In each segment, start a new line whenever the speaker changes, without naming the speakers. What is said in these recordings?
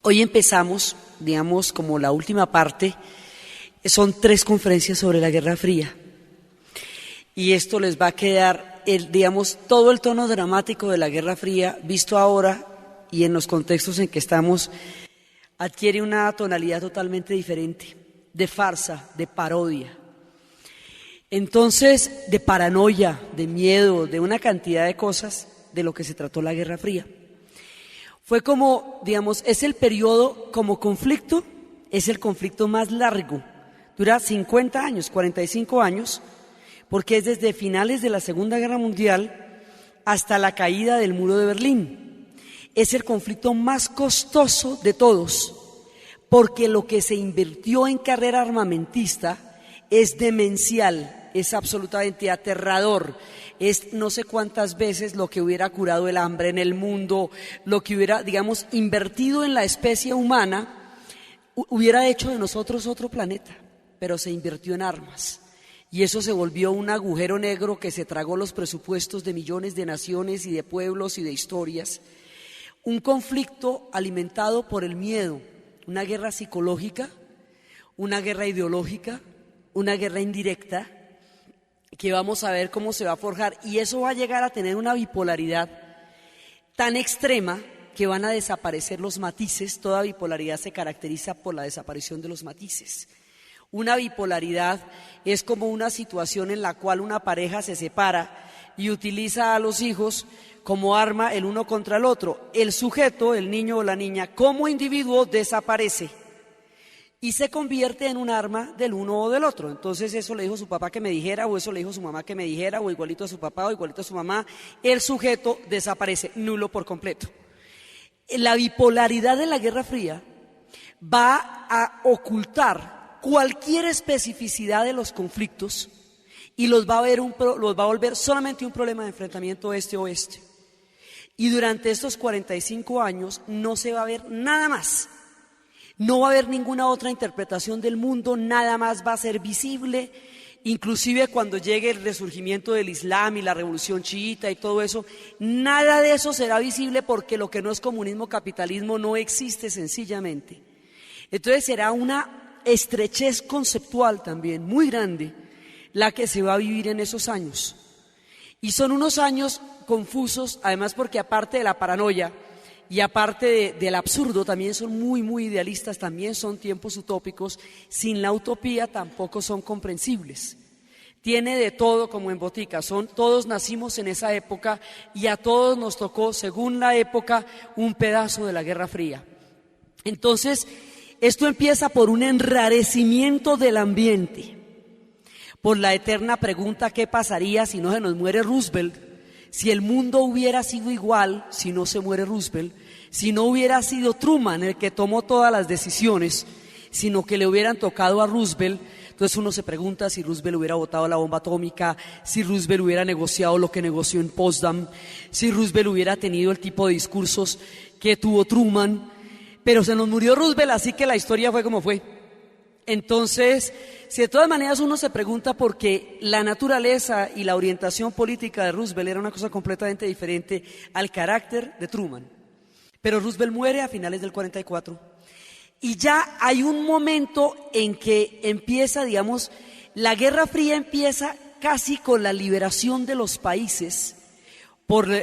Hoy empezamos, digamos, como la última parte, son 3 conferencias sobre la Guerra Fría. Y esto les va a quedar, digamos, todo el tono dramático de la Guerra Fría, visto ahora y en los contextos en que estamos, adquiere una tonalidad totalmente diferente, de farsa, de parodia. Entonces, de paranoia, de miedo, de una cantidad de cosas de lo que se trató la Guerra Fría. Fue como, digamos, es el periodo como conflicto, es el conflicto más largo, dura 50 años, 45 años, porque es desde finales de la Segunda Guerra Mundial hasta la caída del muro de Berlín. Es el conflicto más costoso de todos, porque lo que se invirtió en carrera armamentista es demencial, es absolutamente aterrador. Es no sé cuántas veces lo que hubiera curado el hambre en el mundo, lo que hubiera, digamos, invertido en la especie humana, hubiera hecho de nosotros otro planeta, pero se invirtió en armas. Y eso se volvió un agujero negro que se tragó los presupuestos de millones de naciones y de pueblos y de historias. Un conflicto alimentado por el miedo, una guerra psicológica, una guerra ideológica, una guerra indirecta, que vamos a ver cómo se va a forjar, y eso va a llegar a tener una bipolaridad tan extrema que van a desaparecer los matices. Toda bipolaridad se caracteriza por la desaparición de los matices. Una bipolaridad es como una situación en la cual una pareja se separa y utiliza a los hijos como arma el uno contra el otro. El sujeto, el niño o la niña, como individuo desaparece y se convierte en un arma del uno o del otro. Entonces eso le dijo su papá que me dijera, o eso le dijo su mamá que me dijera, o igualito a su papá o igualito a su mamá. El sujeto desaparece, nulo por completo. La bipolaridad de la Guerra Fría va a ocultar cualquier especificidad de los conflictos y los va a volver solamente un problema de enfrentamiento este-oeste. Y durante estos 45 años no se va a ver nada más. No va a haber ninguna otra interpretación del mundo, nada más va a ser visible, inclusive cuando llegue el resurgimiento del Islam y la revolución chiita y todo eso, nada de eso será visible porque lo que no es comunismo, capitalismo no existe sencillamente. Entonces será una estrechez conceptual también muy grande la que se va a vivir en esos años. Y son unos años confusos, además porque aparte de la paranoia, y aparte del absurdo, también son muy idealistas, también son tiempos utópicos. Sin la utopía tampoco son comprensibles. Tiene de todo como en botica, todos nacimos en esa época y a todos nos tocó, según la época, un pedazo de la Guerra Fría. Entonces, esto empieza por un enrarecimiento del ambiente, por la eterna pregunta: ¿qué pasaría si no se nos muere Roosevelt? Si el mundo hubiera sido igual, si no se muere Roosevelt, si no hubiera sido Truman el que tomó todas las decisiones, sino que le hubieran tocado a Roosevelt, entonces uno se pregunta si Roosevelt hubiera botado la bomba atómica, si Roosevelt hubiera negociado lo que negoció en Potsdam, si Roosevelt hubiera tenido el tipo de discursos que tuvo Truman, pero se nos murió Roosevelt, así que la historia fue como fue. Entonces, si de todas maneras uno se pregunta por qué la naturaleza y la orientación política de Roosevelt era una cosa completamente diferente al carácter de Truman. Pero Roosevelt muere a finales del 44 y ya hay un momento en que empieza, digamos, la Guerra Fría empieza casi con la liberación de los países,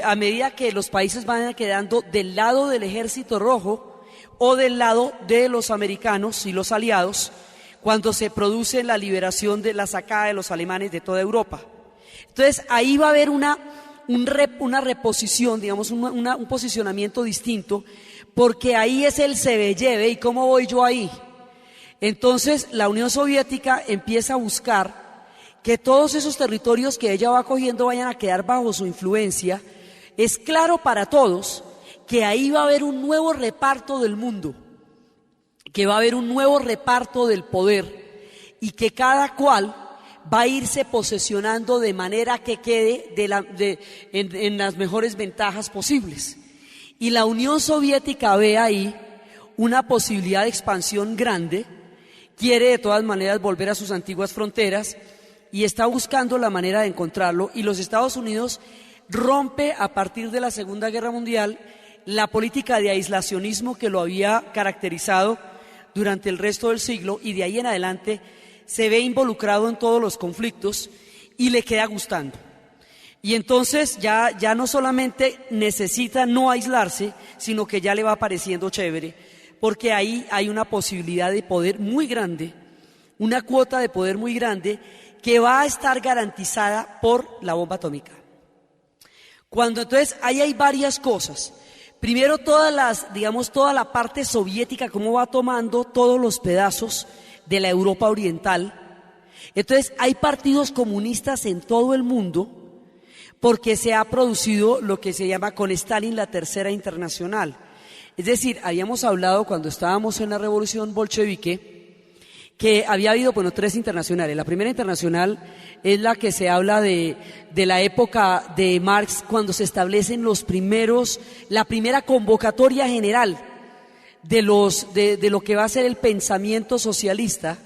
a medida que los países van quedando del lado del Ejército Rojo o del lado de los americanos y los aliados, cuando se produce la liberación de la sacada de los alemanes de toda Europa. Entonces ahí va a haber una reposición, digamos, un posicionamiento distinto, porque ahí es el se ve lleve y cómo voy yo ahí. Entonces la Unión Soviética empieza a buscar que todos esos territorios que ella va cogiendo vayan a quedar bajo su influencia. Es claro para todos que ahí va a haber un nuevo reparto del mundo, que va a haber un nuevo reparto del poder y que cada cual va a irse posesionando de manera que quede en las mejores ventajas posibles. Y la Unión Soviética ve ahí una posibilidad de expansión grande, quiere de todas maneras volver a sus antiguas fronteras y está buscando la manera de encontrarlo, y los Estados Unidos rompe a partir de la Segunda Guerra Mundial la política de aislacionismo que lo había caracterizado durante el resto del siglo, y de ahí en adelante se ve involucrado en todos los conflictos y le queda gustando. Y entonces ya no solamente necesita no aislarse, sino que ya le va pareciendo chévere, porque ahí hay una posibilidad de poder muy grande, una cuota de poder muy grande que va a estar garantizada por la bomba atómica. Cuando entonces ahí hay varias cosas. Primero toda la parte soviética, cómo va tomando todos los pedazos de la Europa oriental. Entonces hay partidos comunistas en todo el mundo porque se ha producido lo que se llama con Stalin la Tercera Internacional. Es decir, habíamos hablado cuando estábamos en la revolución bolchevique que había habido, tres internacionales. La primera internacional es la que se habla de la época de Marx, cuando se establecen la primera convocatoria general de lo que va a ser el pensamiento socialista.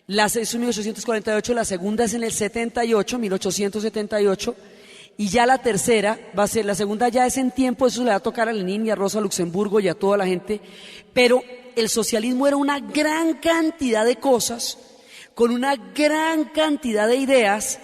Es en 1848, la segunda es en el 78, 1878, y ya la tercera va a ser, la segunda ya es en tiempo, eso le va a tocar a Lenin y a Rosa Luxemburgo y a toda la gente, pero el socialismo era una gran cantidad de cosas, con una gran cantidad de ideas,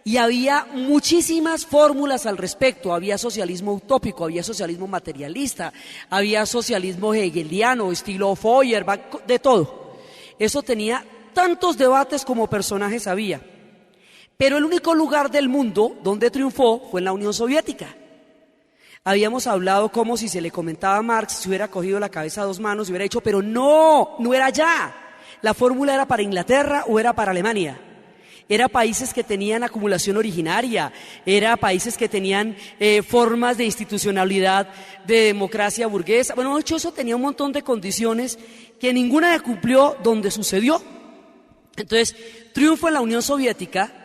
y había muchísimas fórmulas al respecto. Había socialismo utópico, había socialismo materialista, había socialismo hegeliano, estilo Feuerbach, de todo. Eso tenía tantos debates como personajes había. Pero el único lugar del mundo donde triunfó fue en la Unión Soviética. Habíamos hablado como si se le comentaba a Marx, se hubiera cogido la cabeza a dos manos y hubiera dicho, pero no era allá. La fórmula era para Inglaterra o era para Alemania. Era países que tenían acumulación originaria, era países que tenían formas de institucionalidad, de democracia burguesa. Bueno, de hecho eso tenía un montón de condiciones que ninguna cumplió donde sucedió. Entonces, triunfo en la Unión Soviética,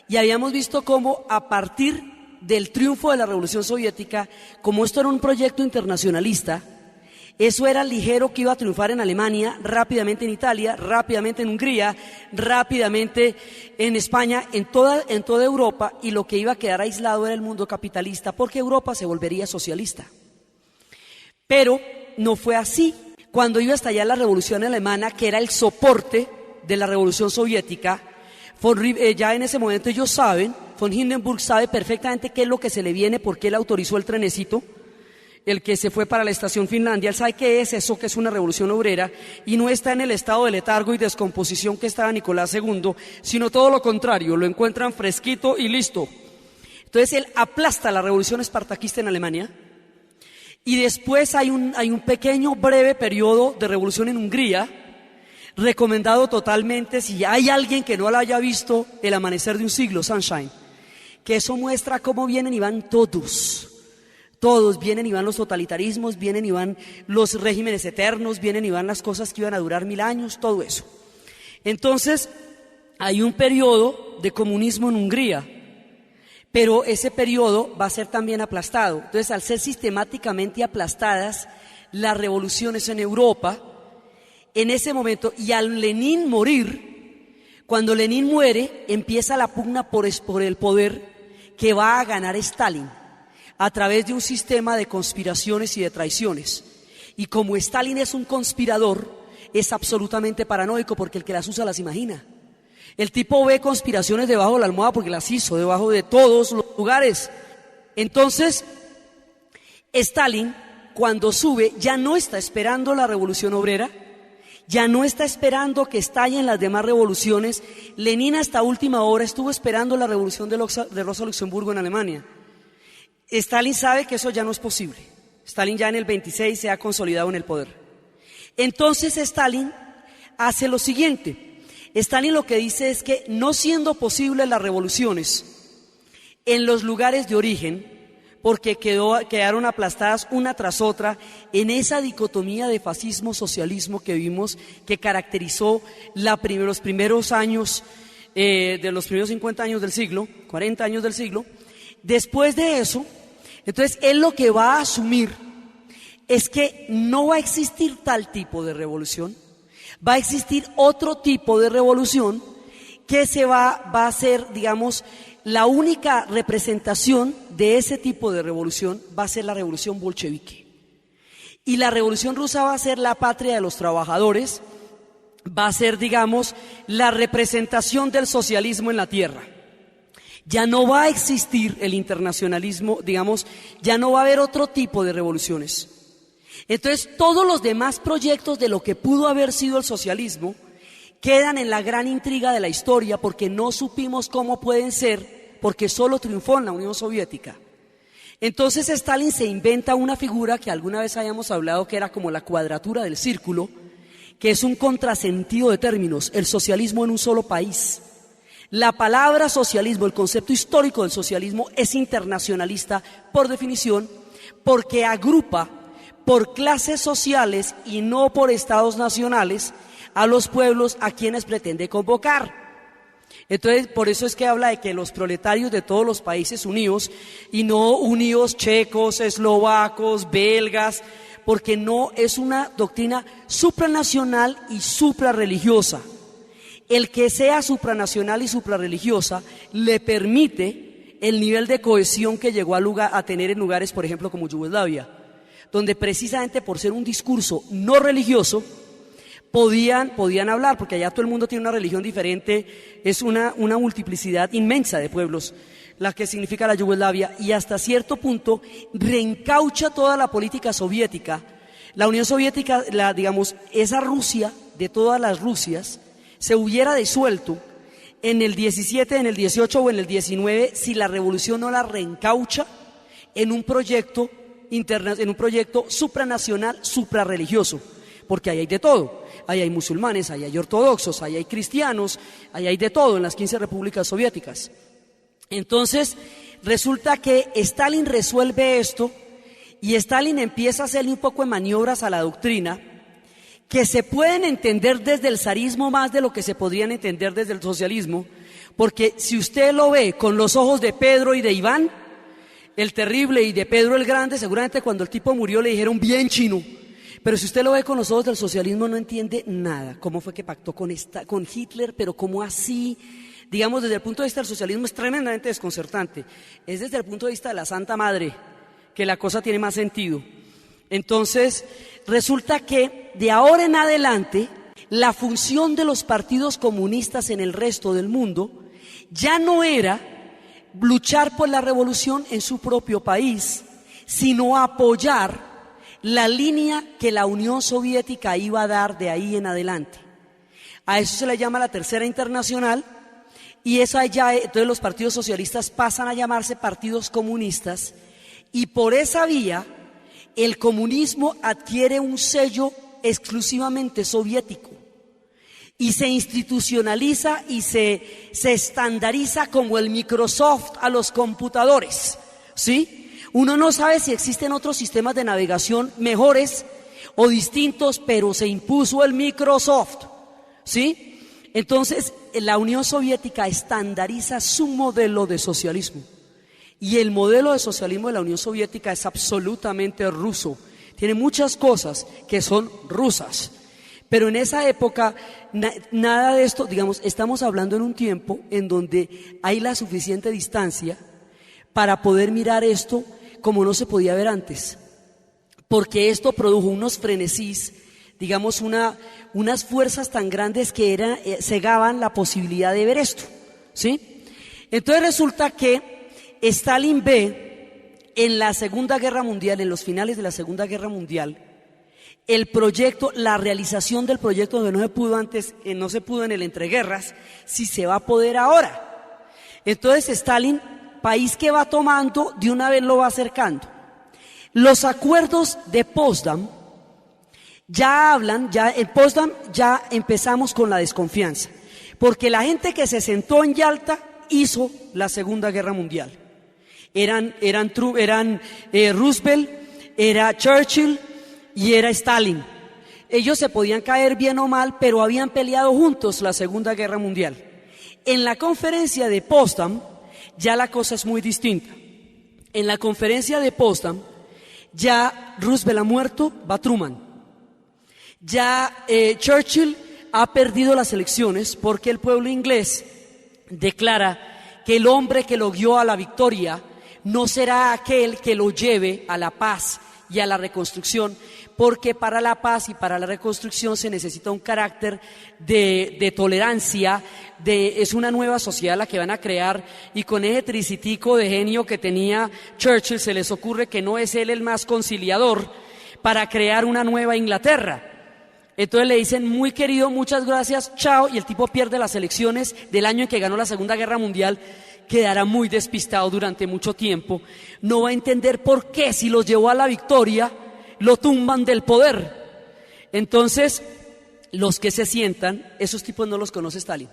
y habíamos visto cómo a partir del triunfo de la Revolución Soviética, como esto era un proyecto internacionalista, eso era ligero que iba a triunfar en Alemania, rápidamente en Italia, rápidamente en Hungría, rápidamente en España, en toda Europa, y lo que iba a quedar aislado era el mundo capitalista, porque Europa se volvería socialista. Pero no fue así. Cuando iba a estallar la Revolución Alemana, que era el soporte de la Revolución Soviética, ya en ese momento ellos saben, von Hindenburg sabe perfectamente qué es lo que se le viene, porque él autorizó el trenecito, el que se fue para la estación Finlandia. Él sabe qué es eso, que es una revolución obrera, y no está en el estado de letargo y descomposición que estaba Nicolás II, sino todo lo contrario, lo encuentran fresquito y listo. Entonces él aplasta la revolución espartaquista en Alemania, y después hay un pequeño breve periodo de revolución en Hungría, recomendado totalmente si hay alguien que no la haya visto, El amanecer de un siglo, Sunshine, que eso muestra cómo vienen y van todos, vienen y van los totalitarismos, vienen y van los regímenes eternos, vienen y van las cosas que iban a durar 1000 años, todo eso. Entonces, hay un periodo de comunismo en Hungría, pero ese periodo va a ser también aplastado. Entonces, al ser sistemáticamente aplastadas las revoluciones en Europa, en ese momento, y al Lenin morir, cuando Lenin muere, empieza la pugna por el poder que va a ganar Stalin a través de un sistema de conspiraciones y de traiciones. Y como Stalin es un conspirador, es absolutamente paranoico, porque el que las usa las imagina. El tipo ve conspiraciones debajo de la almohada porque las hizo debajo de todos los lugares. Entonces, Stalin, cuando sube, ya no está esperando la revolución obrera, ya no está esperando que estallen las demás revoluciones. Lenin hasta última hora estuvo esperando la revolución de Rosa Luxemburgo en Alemania. Stalin sabe que eso ya no es posible. Stalin ya en el 26 se ha consolidado en el poder. Entonces Stalin hace lo siguiente. Stalin lo que dice es que, no siendo posibles las revoluciones en los lugares de origen, porque quedaron aplastadas una tras otra en esa dicotomía de fascismo-socialismo que vimos, que caracterizó los primeros años, de los primeros 50 años del siglo, 40 años del siglo. Después de eso, entonces él lo que va a asumir es que no va a existir tal tipo de revolución, va a existir otro tipo de revolución que va a ser, digamos, la única representación de ese tipo de revolución va a ser la revolución bolchevique. Y la Revolución Rusa va a ser la patria de los trabajadores, va a ser, digamos, la representación del socialismo en la tierra. Ya no va a existir el internacionalismo, digamos, ya no va a haber otro tipo de revoluciones. Entonces, todos los demás proyectos de lo que pudo haber sido el socialismo quedan en la gran intriga de la historia porque no supimos cómo pueden ser, porque solo triunfó en la Unión Soviética. Entonces Stalin se inventa una figura que alguna vez habíamos hablado que era como la cuadratura del círculo, que es un contrasentido de términos, el socialismo en un solo país. La palabra socialismo, el concepto histórico del socialismo es internacionalista por definición, porque agrupa por clases sociales y no por estados nacionales a los pueblos a quienes pretende convocar. Entonces, por eso es que habla de que los proletarios de todos los países unidos, y no unidos checos, eslovacos, belgas, porque no es una doctrina supranacional y suprarreligiosa. El que sea supranacional y suprarreligiosa le permite el nivel de cohesión que llegó a tener en lugares, por ejemplo, como Yugoslavia, donde precisamente por ser un discurso no religioso, podían hablar, porque allá todo el mundo tiene una religión diferente, es una multiplicidad inmensa de pueblos, la que significa la Yugoslavia, y hasta cierto punto reencaucha toda la política soviética. La Unión Soviética, digamos, esa Rusia, de todas las Rusias, se hubiera disuelto en el 17, en el 18 o en el 19 si la revolución no la reencaucha en un proyecto supranacional, suprarreligioso, porque ahí hay de todo. Ahí hay musulmanes, ahí hay ortodoxos, ahí hay cristianos, ahí hay de todo en las 15 repúblicas soviéticas. Entonces, resulta que Stalin resuelve esto y Stalin empieza a hacerle un poco de maniobras a la doctrina que se pueden entender desde el zarismo más de lo que se podrían entender desde el socialismo, porque si usted lo ve con los ojos de Pedro y de Iván, el terrible, y de Pedro el Grande, seguramente cuando el tipo murió le dijeron bien chino. Pero si usted lo ve con los ojos del socialismo no entiende nada. ¿Cómo fue que pactó con Hitler? ¿Pero cómo así? Digamos, desde el punto de vista del socialismo es tremendamente desconcertante. Es desde el punto de vista de la Santa Madre que la cosa tiene más sentido. Entonces, resulta que de ahora en adelante la función de los partidos comunistas en el resto del mundo ya no era luchar por la revolución en su propio país, sino apoyar la línea que la Unión Soviética iba a dar de ahí en adelante. A eso se le llama la Tercera Internacional, y esa ya, entonces los partidos socialistas pasan a llamarse partidos comunistas, y por esa vía el comunismo adquiere un sello exclusivamente soviético y se institucionaliza y se estandariza como el Microsoft a los computadores, ¿sí? Uno no sabe si existen otros sistemas de navegación mejores o distintos, pero se impuso el Microsoft, ¿sí? Entonces, la Unión Soviética estandariza su modelo de socialismo. Y el modelo de socialismo de la Unión Soviética es absolutamente ruso. Tiene muchas cosas que son rusas. Pero en esa época, nada de esto, digamos, estamos hablando en un tiempo en donde hay la suficiente distancia para poder mirar esto como no se podía ver antes, porque esto produjo unos frenesís, digamos unas fuerzas tan grandes que cegaban la posibilidad de ver esto, ¿sí? Entonces resulta que Stalin ve en la Segunda Guerra Mundial, en los finales de la Segunda Guerra Mundial, el proyecto, la realización del proyecto donde no se pudo antes, no se pudo en el entreguerras, si se va a poder ahora. Entonces Stalin, país que va tomando, de una vez lo va acercando. Los acuerdos de Potsdam en Potsdam ya empezamos con la desconfianza, porque la gente que se sentó en Yalta hizo la Segunda Guerra Mundial. Eran Roosevelt, era Churchill y era Stalin. Ellos se podían caer bien o mal, pero habían peleado juntos la Segunda Guerra Mundial. En la conferencia de Potsdam ya la cosa es muy distinta. En la conferencia de Potsdam ya Roosevelt ha muerto, va Truman. Ya Churchill ha perdido las elecciones porque el pueblo inglés declara que el hombre que lo guió a la victoria no será aquel que lo lleve a la paz y a la reconstrucción, porque para la paz y para la reconstrucción se necesita un carácter de tolerancia, es una nueva sociedad la que van a crear, y con ese tricitico de genio que tenía Churchill se les ocurre que no es él el más conciliador para crear una nueva Inglaterra. Entonces le dicen, muy querido, muchas gracias, chao, y el tipo pierde las elecciones del año en que ganó la Segunda Guerra Mundial, quedará muy despistado durante mucho tiempo, no va a entender por qué si los llevó a la victoria, lo tumban del poder. Entonces, los que se sientan, esos tipos no los conoce Stalin.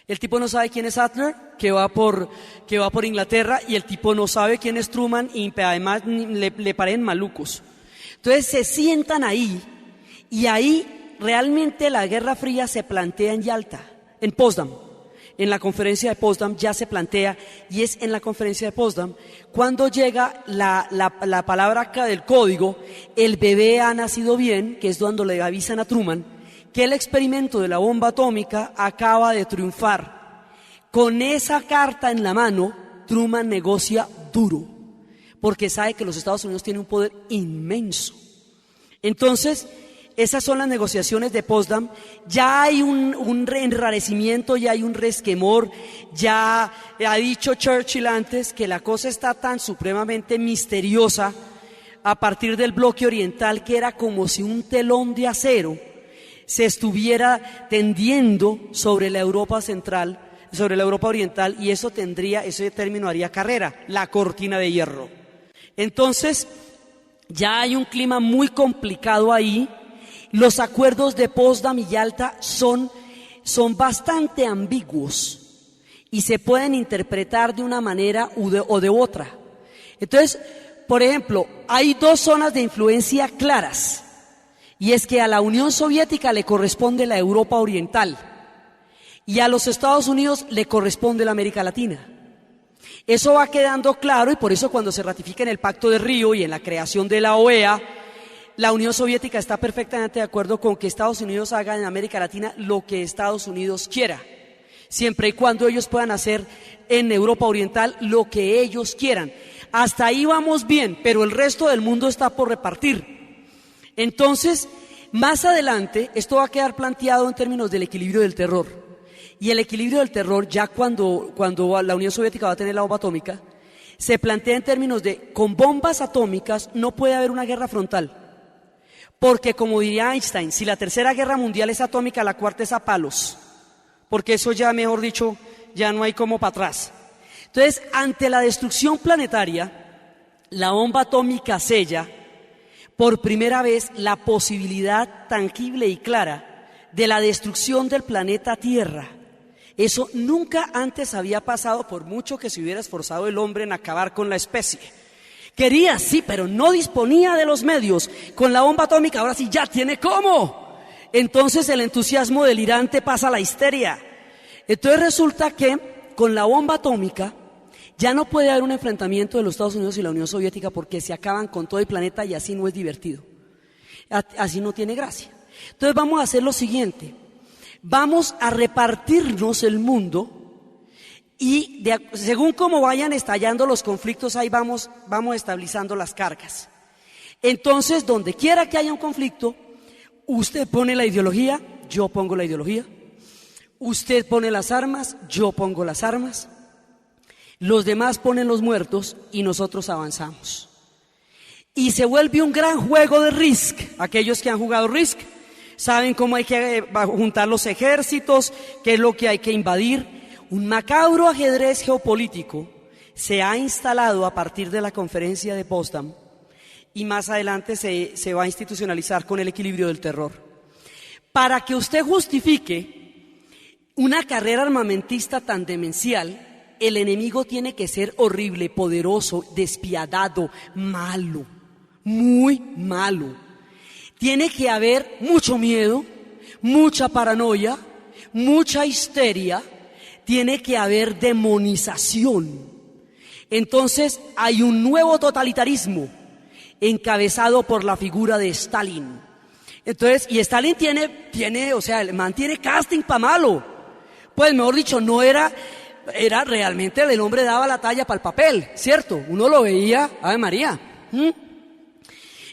El tipo no sabe quién es Adler, que va por Inglaterra, y el tipo no sabe quién es Truman, y además le parecen malucos. Entonces se sientan ahí, y ahí realmente la Guerra Fría se plantea en Yalta, en Potsdam. En la conferencia de Potsdam ya se plantea, y es en la conferencia de Potsdam cuando llega la palabra acá del código, el bebé ha nacido bien, que es cuando le avisan a Truman que el experimento de la bomba atómica acaba de triunfar. Con esa carta en la mano, Truman negocia duro, porque sabe que los Estados Unidos tienen un poder inmenso. Entonces, esas son las negociaciones de Potsdam. Ya hay un enrarecimiento, ya hay un resquemor, ya ha dicho Churchill antes que la cosa está tan supremamente misteriosa a partir del bloque oriental que era como si un telón de acero se estuviera tendiendo sobre la Europa central, sobre la Europa oriental, y ese término haría carrera, la cortina de hierro. Entonces, ya hay un clima muy complicado ahí. Los acuerdos de Potsdam y Yalta son bastante ambiguos y se pueden interpretar de una manera o de otra. Entonces, por ejemplo, hay dos zonas de influencia claras, y es que a la Unión Soviética le corresponde la Europa Oriental y a los Estados Unidos le corresponde la América Latina. Eso va quedando claro, y por eso cuando se ratifica en el Pacto de Río y en la creación de la OEA, la Unión Soviética está perfectamente de acuerdo con que Estados Unidos haga en América Latina lo que Estados Unidos quiera, siempre y cuando ellos puedan hacer en Europa Oriental lo que ellos quieran. Hasta ahí vamos bien, pero el resto del mundo está por repartir. Entonces, más adelante, esto va a quedar planteado en términos del equilibrio del terror. Y el equilibrio del terror, ya cuando la Unión Soviética va a tener la bomba atómica, se plantea en términos de, con bombas atómicas no puede haber una guerra frontal. Porque, como diría Einstein, si la tercera guerra mundial es atómica, la cuarta es a palos. Porque eso ya, mejor dicho, ya no hay como para atrás. Entonces, ante la destrucción planetaria, la bomba atómica sella por primera vez la posibilidad tangible y clara de la destrucción del planeta Tierra. Eso nunca antes había pasado, por mucho que se hubiera esforzado el hombre en acabar con la especie. Quería, sí, pero no disponía de los medios. Con la bomba atómica ahora sí ya tiene cómo. Entonces el entusiasmo delirante pasa a la histeria. Entonces resulta que con la bomba atómica ya no puede haber un enfrentamiento de los Estados Unidos y la Unión Soviética, porque se acaban con todo el planeta y así no es divertido. Así no tiene gracia. Entonces vamos a hacer lo siguiente. Vamos a repartirnos el mundo y según cómo vayan estallando los conflictos, ahí vamos estabilizando las cargas. Entonces, donde quiera que haya un conflicto, usted pone la ideología, yo pongo la ideología. Usted pone las armas, yo pongo las armas. Los demás ponen los muertos y nosotros avanzamos. Y se vuelve un gran juego de Risk. Aquellos que han jugado Risk saben cómo hay que juntar los ejércitos, qué es lo que hay que invadir. Un macabro ajedrez geopolítico se ha instalado a partir de la conferencia de Potsdam y más adelante se va a institucionalizar con el equilibrio del terror. Para que usted justifique una carrera armamentista tan demencial, el enemigo tiene que ser horrible, poderoso, despiadado, malo, muy malo. Tiene que haber mucho miedo, mucha paranoia, mucha histeria, tiene que haber demonización. Entonces hay un nuevo totalitarismo encabezado por la figura de Stalin. Entonces, y Stalin tiene, o sea, el man tiene casting pa' malo. Pues mejor dicho, no era realmente el hombre daba la talla para el papel, ¿cierto? Uno lo veía, Ave María.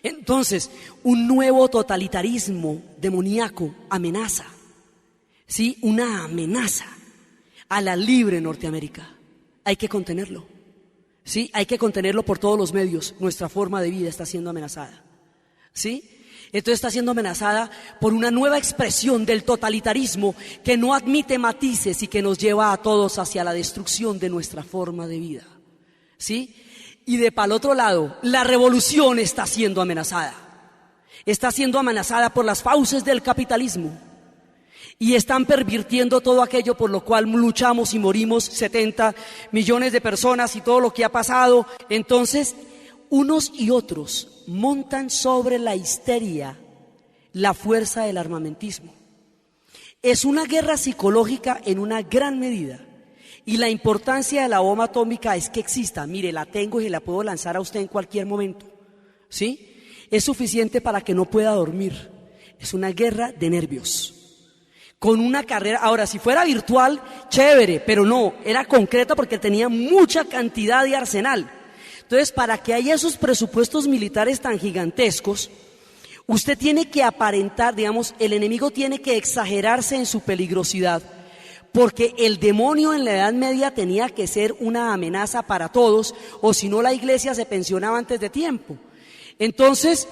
Entonces, un nuevo totalitarismo demoníaco amenaza, ¿sí? Una amenaza a la libre Norteamérica. Hay que contenerlo, ¿sí? Hay que contenerlo por todos los medios. Nuestra forma de vida está siendo amenazada, ¿sí? Entonces está siendo amenazada por una nueva expresión del totalitarismo que no admite matices y que nos lleva a todos hacia la destrucción de nuestra forma de vida, ¿sí? Y de para el otro lado, la revolución está siendo amenazada. Está siendo amenazada por las fauces del capitalismo. Y están pervirtiendo todo aquello por lo cual luchamos y morimos 70 millones de personas y todo lo que ha pasado. Entonces, unos y otros montan sobre la histeria la fuerza del armamentismo. Es una guerra psicológica en una gran medida. Y la importancia de la bomba atómica es que exista. Mire, la tengo y la puedo lanzar a usted en cualquier momento, ¿sí? Es suficiente para que no pueda dormir. Es una guerra de nervios. Con una carrera, ahora si fuera virtual, chévere, pero no, era concreta porque tenía mucha cantidad de arsenal. Entonces, para que haya esos presupuestos militares tan gigantescos, usted tiene que aparentar, digamos, el enemigo tiene que exagerarse en su peligrosidad. Porque el demonio en la Edad Media tenía que ser una amenaza para todos, o si no la iglesia se pensionaba antes de tiempo. Entonces,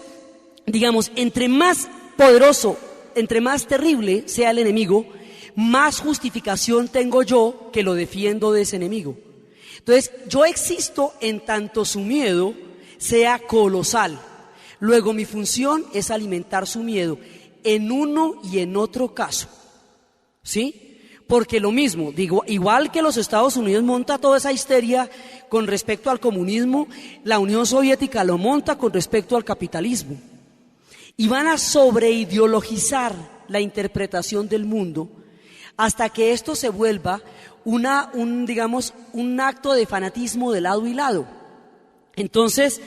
digamos, entre más poderoso, entre más terrible sea el enemigo, más justificación tengo yo que lo defiendo de ese enemigo. Entonces, yo existo en tanto su miedo sea colosal. Luego, mi función es alimentar su miedo en uno y en otro caso, ¿sí? Porque lo mismo, digo, igual que los Estados Unidos monta toda esa histeria con respecto al comunismo, la Unión Soviética lo monta con respecto al capitalismo. Y van a sobreideologizar la interpretación del mundo hasta que esto se vuelva un acto de fanatismo de lado y lado. Entonces,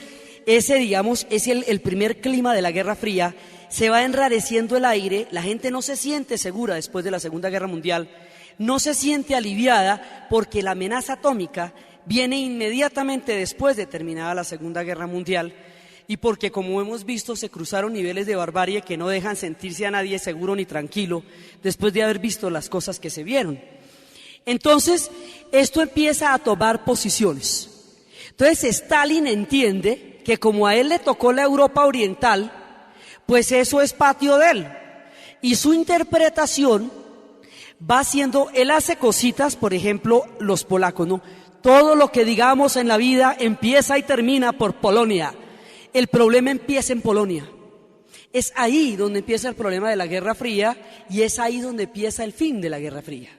ese, digamos, es el primer clima de la Guerra Fría. Se va enrareciendo el aire, la gente no se siente segura después de la Segunda Guerra Mundial. No se siente aliviada porque la amenaza atómica viene inmediatamente después de terminada la Segunda Guerra Mundial y porque, como hemos visto, se cruzaron niveles de barbarie que no dejan sentirse a nadie seguro ni tranquilo después de haber visto las cosas que se vieron. Entonces, esto empieza a tomar posiciones. Entonces, Stalin entiende que como a él le tocó la Europa Oriental, pues eso es patio de él. Y su interpretación va haciendo, él hace cositas, por ejemplo, los polacos, ¿no? Todo lo que digamos en la vida empieza y termina por Polonia. El problema empieza en Polonia. Es ahí donde empieza el problema de la Guerra Fría y es ahí donde empieza el fin de la Guerra Fría.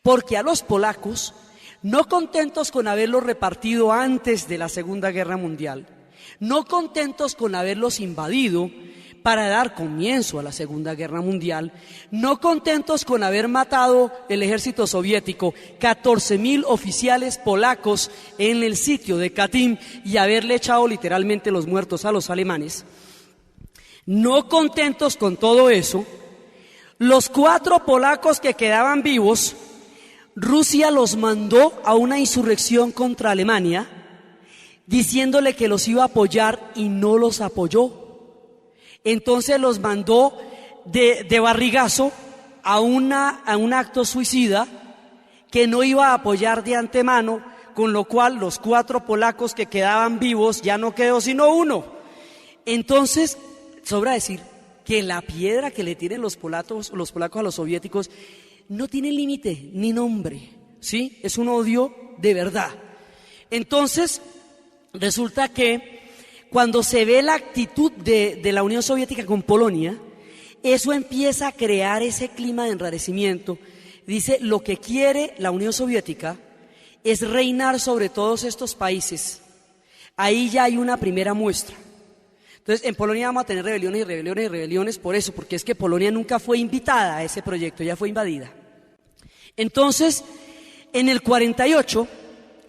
Porque a los polacos, no contentos con haberlos repartido antes de la Segunda Guerra Mundial, no contentos con haberlos invadido, para dar comienzo a la Segunda Guerra Mundial, no contentos con haber matado el ejército soviético, 14,000 oficiales polacos en el sitio de Katyn y haberle echado literalmente los muertos a los alemanes, no contentos con todo eso, los 4 polacos que quedaban vivos, Rusia los mandó a una insurrección contra Alemania, diciéndole que los iba a apoyar y no los apoyó. Entonces los mandó de barrigazo a un acto suicida que no iba a apoyar de antemano, con lo cual los 4 polacos que quedaban vivos ya no quedó sino uno. Entonces, sobra decir que la piedra que le tienen los polacos a los soviéticos no tiene límite ni nombre, ¿sí? Es un odio de verdad. Entonces, resulta que cuando se ve la actitud de la Unión Soviética con Polonia, eso empieza a crear ese clima de enrarecimiento. Dice, lo que quiere la Unión Soviética es reinar sobre todos estos países. Ahí ya hay una primera muestra. Entonces, en Polonia vamos a tener rebeliones y rebeliones y rebeliones por eso, porque es que Polonia nunca fue invitada a ese proyecto, ya fue invadida. Entonces, en el 48,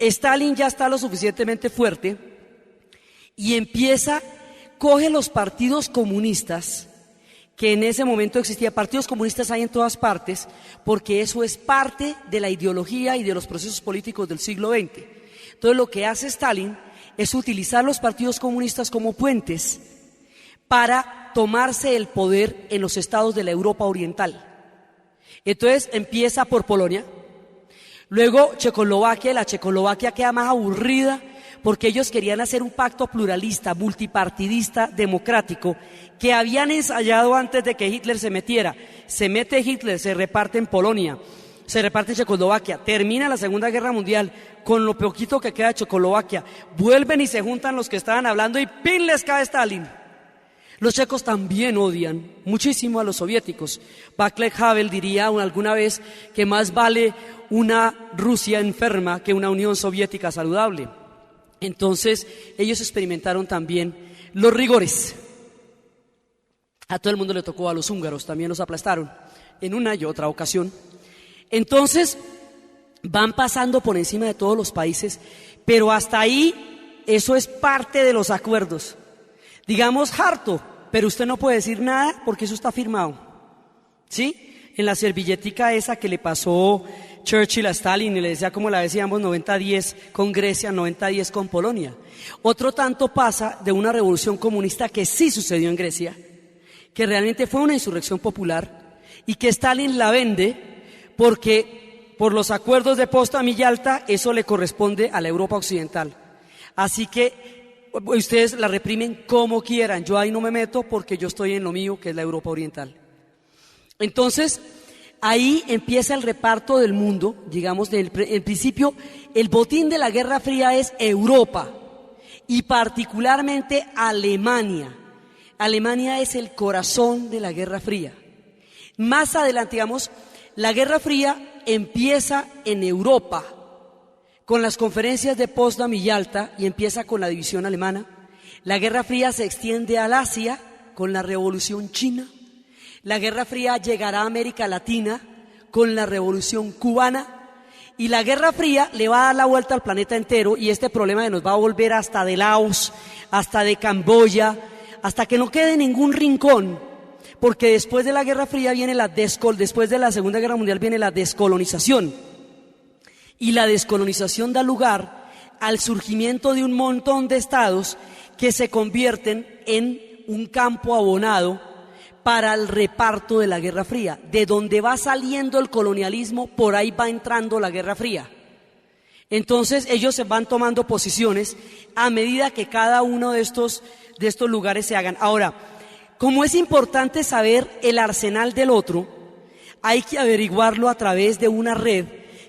Stalin ya está lo suficientemente fuerte y coge los partidos comunistas, que en ese momento existían, partidos comunistas hay en todas partes, porque eso es parte de la ideología y de los procesos políticos del siglo XX. Entonces lo que hace Stalin es utilizar los partidos comunistas como puentes para tomarse el poder en los estados de la Europa Oriental. Entonces empieza por Polonia, luego Checoslovaquia, y la Checoslovaquia queda más aburrida porque ellos querían hacer un pacto pluralista, multipartidista, democrático, que habían ensayado antes de que Hitler se metiera. Se mete Hitler, se reparte en Polonia, se reparte en Checoslovaquia, termina la Segunda Guerra Mundial, con lo poquito que queda de Checoslovaquia, vuelven y se juntan los que estaban hablando y ¡pin! Les cae Stalin. Los checos también odian muchísimo a los soviéticos. Václav Havel diría alguna vez que más vale una Rusia enferma que una Unión Soviética saludable. Entonces, ellos experimentaron también los rigores. A todo el mundo le tocó, a los húngaros también los aplastaron en una y otra ocasión. Entonces, van pasando por encima de todos los países, pero hasta ahí eso es parte de los acuerdos. Digamos harto, pero usted no puede decir nada porque eso está firmado, ¿sí? En la servilletica esa que le pasó Churchill a Stalin y le decía, como la decíamos, 90-10 con Grecia, 90-10 con Polonia. Otro tanto pasa de una revolución comunista que sí sucedió en Grecia, que realmente fue una insurrección popular y que Stalin la vende porque por los acuerdos de Potsdam y Yalta eso le corresponde a la Europa occidental. Así que ustedes la reprimen como quieran, yo ahí no me meto porque yo estoy en lo mío, que es la Europa oriental. Entonces, ahí empieza el reparto del mundo, digamos, en principio, el botín de la Guerra Fría es Europa y particularmente Alemania. Alemania es el corazón de la Guerra Fría. Más adelante, digamos, la Guerra Fría empieza en Europa, con las conferencias de Potsdam y Yalta, y empieza con la división alemana. La Guerra Fría se extiende al Asia con la Revolución China. La Guerra Fría llegará a América Latina con la Revolución Cubana. Y la Guerra Fría le va a dar la vuelta al planeta entero, y este problema nos va a volver hasta de Laos, hasta de Camboya, hasta que no quede ningún rincón, porque después de la Guerra Fría viene después de la Segunda Guerra Mundial viene la descolonización. Y la descolonización da lugar al surgimiento de un montón de estados que se convierten en un campo abonado para el reparto de la Guerra Fría. De donde va saliendo el colonialismo, por ahí va entrando la Guerra Fría. Entonces ellos se van tomando posiciones a medida que cada uno de estos lugares se hagan. Ahora, como es importante saber el arsenal del otro, hay que averiguarlo a través de una red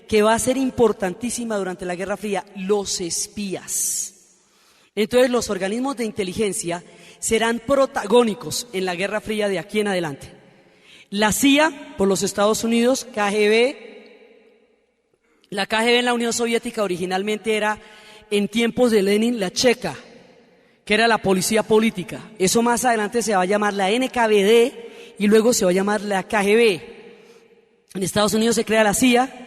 que va a ser importantísima durante la Guerra Fría, los espías. Entonces los organismos de inteligencia serán protagónicos en la Guerra Fría de aquí en adelante. La CIA por los Estados Unidos, KGB, la KGB en la Unión Soviética originalmente era, en tiempos de Lenin, la Checa, que era la policía política. Eso más adelante se va a llamar la NKVD y luego se va a llamar la KGB. En Estados Unidos se crea la CIA.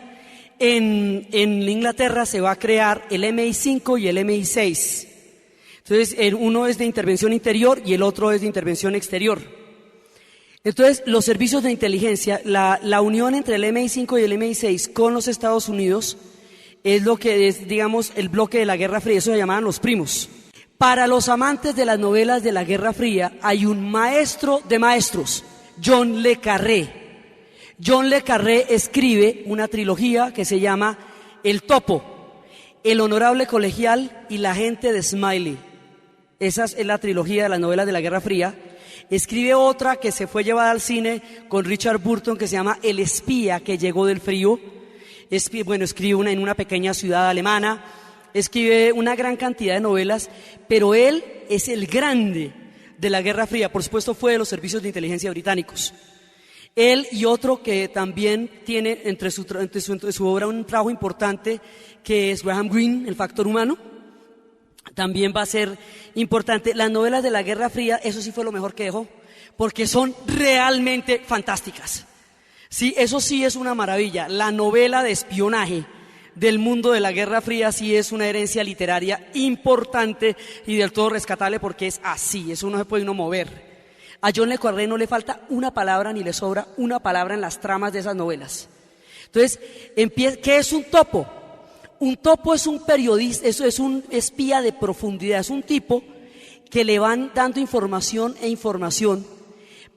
En Inglaterra se va a crear el MI5 y el MI6. Entonces, uno es de intervención interior y el otro es de intervención exterior. Entonces, los servicios de inteligencia, la unión entre el MI5 y el MI6 con los Estados Unidos es lo que es, digamos, el bloque de la Guerra Fría. Eso se llamaban los primos. Para los amantes de las novelas de la Guerra Fría, hay un maestro de maestros, John le Carré. John le Carré escribe una trilogía que se llama El Topo, El Honorable Colegial y La Gente de Smiley. Esa es la trilogía de las novelas de la Guerra Fría. Escribe otra que se fue llevada al cine con Richard Burton que se llama El Espía que llegó del frío. Escribe en una pequeña ciudad alemana. Escribe una gran cantidad de novelas, pero él es el grande de la Guerra Fría. Por supuesto fue de los servicios de inteligencia británicos. Él y otro que también tiene entre su obra un trabajo importante, que es Graham Greene, El Factor Humano, también va a ser importante. Las novelas de la Guerra Fría, eso sí fue lo mejor que dejó, porque son realmente fantásticas. Sí, eso sí es una maravilla. La novela de espionaje del mundo de la Guerra Fría sí es una herencia literaria importante y del todo rescatable, porque es así, eso no se puede uno mover. A John le Carré no le falta una palabra ni le sobra una palabra en las tramas de esas novelas. Entonces, ¿qué es un topo? Un topo es un periodista, eso es un espía de profundidad, es un tipo que le van dando información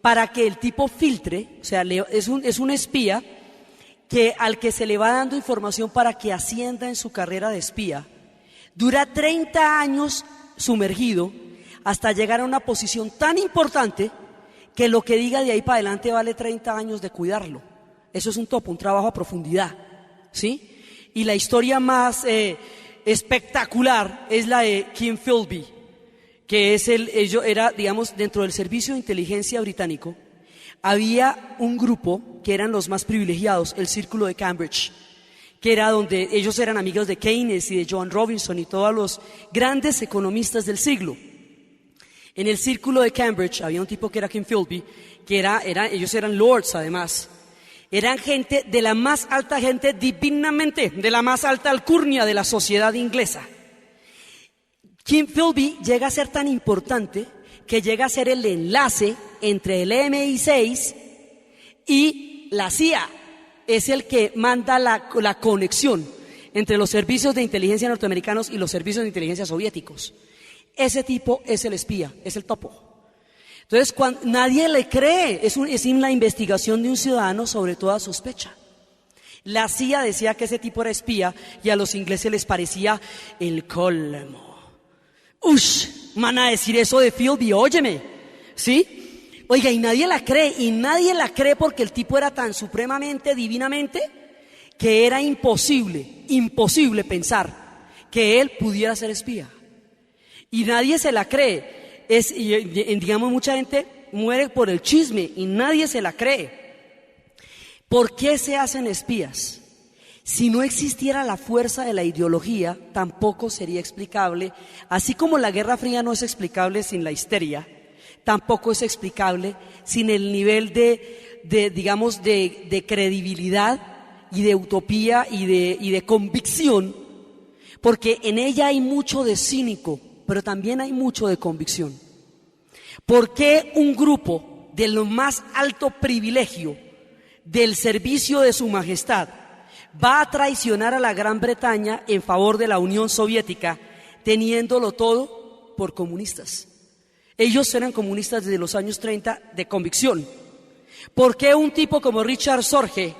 para que el tipo filtre, o sea, es un espía que al que se le va dando información para que ascienda en su carrera de espía. Dura 30 años sumergido hasta llegar a una posición tan importante que lo que diga de ahí para adelante vale 30 años de cuidarlo. Eso es un topo, un trabajo a profundidad, ¿sí? Y la historia más espectacular es la de Kim Philby, que era, digamos, dentro del servicio de inteligencia británico, había un grupo que eran los más privilegiados, el Círculo de Cambridge, que era donde ellos eran amigos de Keynes y de Joan Robinson y todos los grandes economistas del siglo. En el Círculo de Cambridge había un tipo que era Kim Philby, que ellos eran lords además. Eran gente de la más alta gente divinamente, de la más alta alcurnia de la sociedad inglesa. Kim Philby llega a ser tan importante que llega a ser el enlace entre el MI6 y la CIA. Es el que manda la conexión entre los servicios de inteligencia norteamericanos y los servicios de inteligencia soviéticos. Ese tipo es el espía, es el topo. Entonces, nadie le cree, es la investigación de un ciudadano sobre toda sospecha. La CIA decía que ese tipo era espía y a los ingleses les parecía el colmo. ¡Ush! ¿Van a decir eso de Philby? Óyeme, ¿sí? Oiga, y nadie la cree porque el tipo era tan supremamente, divinamente, que era imposible pensar que él pudiera ser espía. Y nadie se la cree. Digamos, mucha gente muere por el chisme y nadie se la cree. ¿Por qué se hacen espías? Si no existiera la fuerza de la ideología, tampoco sería explicable. Así como la Guerra Fría no es explicable sin la histeria, tampoco es explicable sin el nivel de credibilidad y de utopía y de convicción, porque en ella hay mucho de cínico, pero también hay mucho de convicción. ¿Por qué un grupo de lo más alto privilegio del servicio de su majestad va a traicionar a la Gran Bretaña en favor de la Unión Soviética, teniéndolo todo por comunistas? Ellos eran comunistas desde los años 30 de convicción. ¿Por qué un tipo como Richard Sorge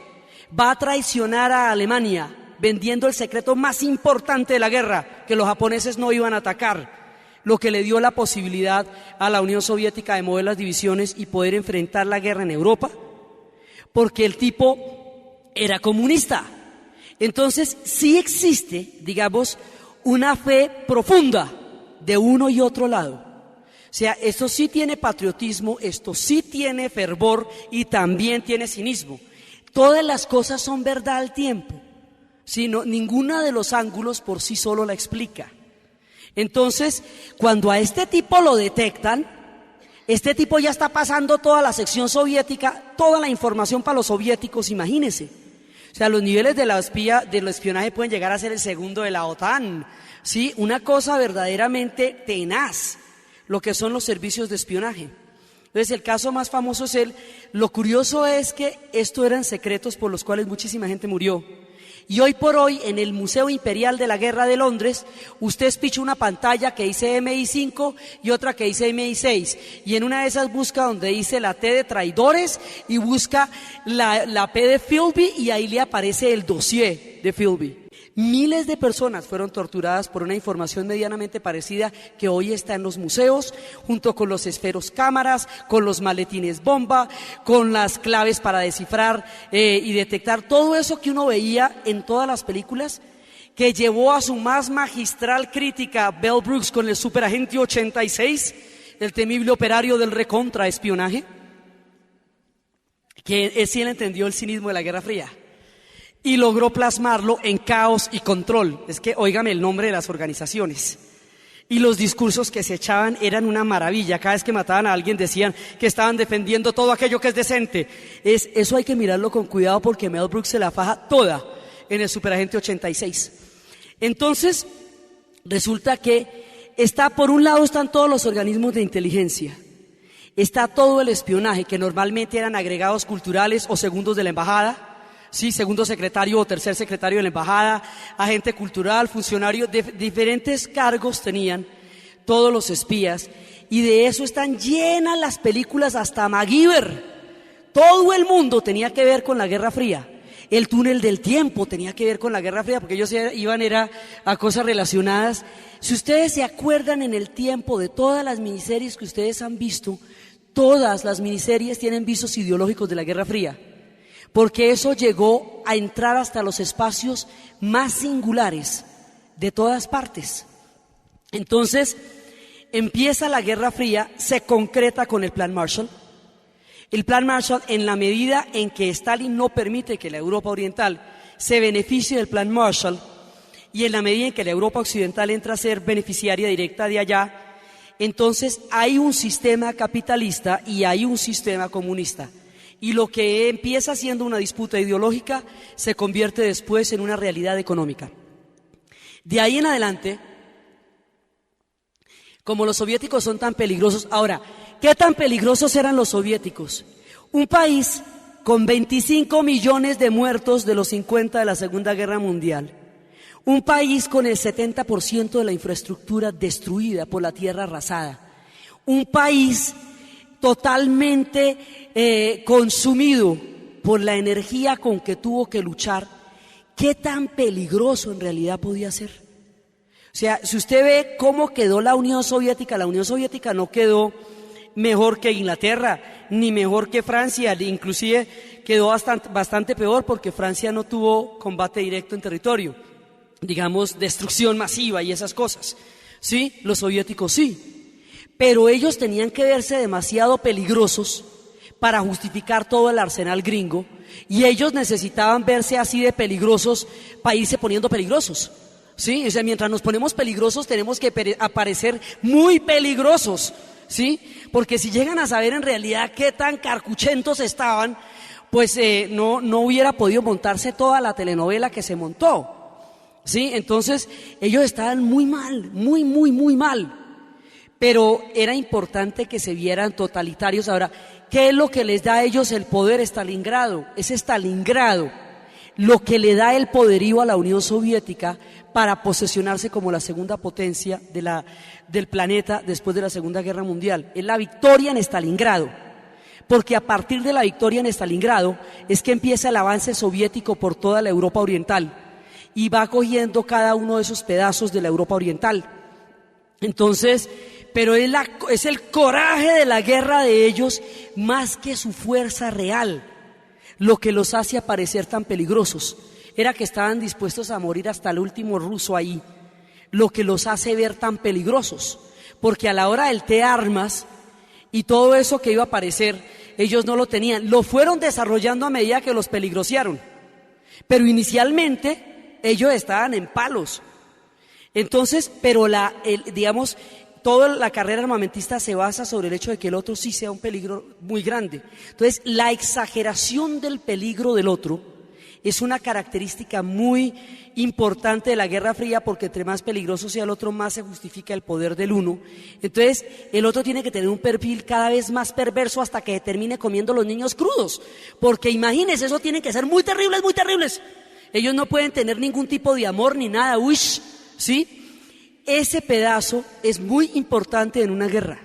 va a traicionar a Alemania vendiendo el secreto más importante de la guerra, que los japoneses no iban a atacar, lo que le dio la posibilidad a la Unión Soviética de mover las divisiones y poder enfrentar la guerra en Europa? Porque el tipo era comunista. Entonces sí existe, digamos, una fe profunda de uno y otro lado. O sea, esto sí tiene patriotismo, esto sí tiene fervor y también tiene cinismo. Todas las cosas son verdad al tiempo. Ninguna de los ángulos por sí solo la explica. Entonces, cuando a este tipo lo detectan, este tipo ya está pasando toda la sección soviética, toda la información para los soviéticos, imagínense. O sea, los niveles del espionaje pueden llegar a ser el segundo de la OTAN, ¿sí? Una cosa verdaderamente tenaz, lo que son los servicios de espionaje. Entonces, el caso más famoso es lo curioso es que esto eran secretos por los cuales muchísima gente murió. Y hoy por hoy, en el Museo Imperial de la Guerra de Londres, usted espicha una pantalla que dice MI5 y otra que dice MI6. Y en una de esas busca donde dice la T de traidores y busca la P de Philby y ahí le aparece el dossier de Philby. Miles de personas fueron torturadas por una información medianamente parecida que hoy está en los museos, junto con los esferos cámaras, con los maletines bomba, con las claves para descifrar y detectar todo eso que uno veía en todas las películas, que llevó a su más magistral crítica Bell Brooks con el Superagente 86, el temible operario del recontraespionaje, que sí él entendió el cinismo de la Guerra Fría. Y logró plasmarlo en caos y control. Es que, óigame el nombre de las organizaciones. Y los discursos que se echaban eran una maravilla. Cada vez que mataban a alguien decían que estaban defendiendo todo aquello que es decente. Eso hay que mirarlo con cuidado porque Mel Brooks se la faja toda en el Superagente 86. Entonces, resulta que por un lado están todos los organismos de inteligencia. Está todo el espionaje, que normalmente eran agregados culturales o segundos de la embajada. Sí, segundo secretario o tercer secretario de la embajada, agente cultural, funcionario, diferentes cargos tenían. todos los espías, y de eso están llenas las películas, hasta MacGyver. Todo el mundo tenía que ver con la Guerra Fría. El túnel del tiempo tenía que ver con la Guerra Fría, porque ellos iban a cosas relacionadas. Si ustedes se acuerdan en el tiempo de todas las miniseries que ustedes han visto, todas las miniseries tienen visos ideológicos de la Guerra Fría, porque eso llegó a entrar hasta los espacios más singulares de todas partes. Entonces, empieza la Guerra Fría, se concreta con el Plan Marshall. El Plan Marshall, en la medida en que Stalin no permite que la Europa Oriental se beneficie del Plan Marshall, y en la medida en que la Europa Occidental entra a ser beneficiaria directa de allá, entonces hay un sistema capitalista y hay un sistema comunista. Y lo que empieza siendo una disputa ideológica se convierte después en una realidad económica. De ahí en adelante, como los soviéticos son tan peligrosos, ahora, ¿qué tan peligrosos eran los soviéticos? Un país con 25 millones de muertos de los 50 de la Segunda Guerra Mundial. Un país con el 70% de la infraestructura destruida por la tierra arrasada. Un país totalmente consumido por la energía con que tuvo que luchar. ¿Qué tan peligroso en realidad podía ser? O sea, si usted ve cómo quedó la Unión Soviética no quedó mejor que Inglaterra, ni mejor que Francia, inclusive quedó bastante peor, porque Francia no tuvo combate directo en territorio, digamos, destrucción masiva y esas cosas. Sí, los soviéticos sí, pero ellos tenían que verse demasiado peligrosos para justificar todo el arsenal gringo, y ellos necesitaban verse así de peligrosos para irse poniendo peligrosos. Sí, o sea, mientras nos ponemos peligrosos tenemos que aparecer muy peligrosos, ¿sí? Porque si llegan a saber en realidad qué tan carcuchentos estaban, pues no hubiera podido montarse toda la telenovela que se montó. ¿Sí? Entonces, ellos estaban muy mal, muy mal. Pero era importante que se vieran totalitarios. Ahora, ¿qué es lo que les da a ellos el poder? Stalingrado. Es Stalingrado lo que le da el poderío a la Unión Soviética para posesionarse como la segunda potencia del planeta después de la Segunda Guerra Mundial. Es la victoria en Stalingrado. Porque a partir de la victoria en Stalingrado es que empieza el avance soviético por toda la Europa Oriental, y va cogiendo cada uno de esos pedazos de la Europa Oriental. Entonces, pero es el coraje de la guerra de ellos más que su fuerza real lo que los hace aparecer tan peligrosos. Era que estaban dispuestos a morir hasta el último ruso ahí, lo que los hace ver tan peligrosos, porque a la hora del té armas y todo eso que iba a aparecer, ellos no lo tenían, lo fueron desarrollando a medida que los peligrosearon, pero inicialmente ellos estaban en palos. Entonces, pero digamos, toda la carrera armamentista se basa sobre el hecho de que el otro sí sea un peligro muy grande. Entonces, la exageración del peligro del otro es una característica muy importante de la Guerra Fría, porque entre más peligroso sea el otro, más se justifica el poder del uno. Entonces, el otro tiene que tener un perfil cada vez más perverso hasta que termine comiendo los niños crudos, porque imagínense, eso tienen que ser muy terribles, muy terribles. Ellos no pueden tener ningún tipo de amor ni nada, ¿sí? Ese pedazo es muy importante en una guerra.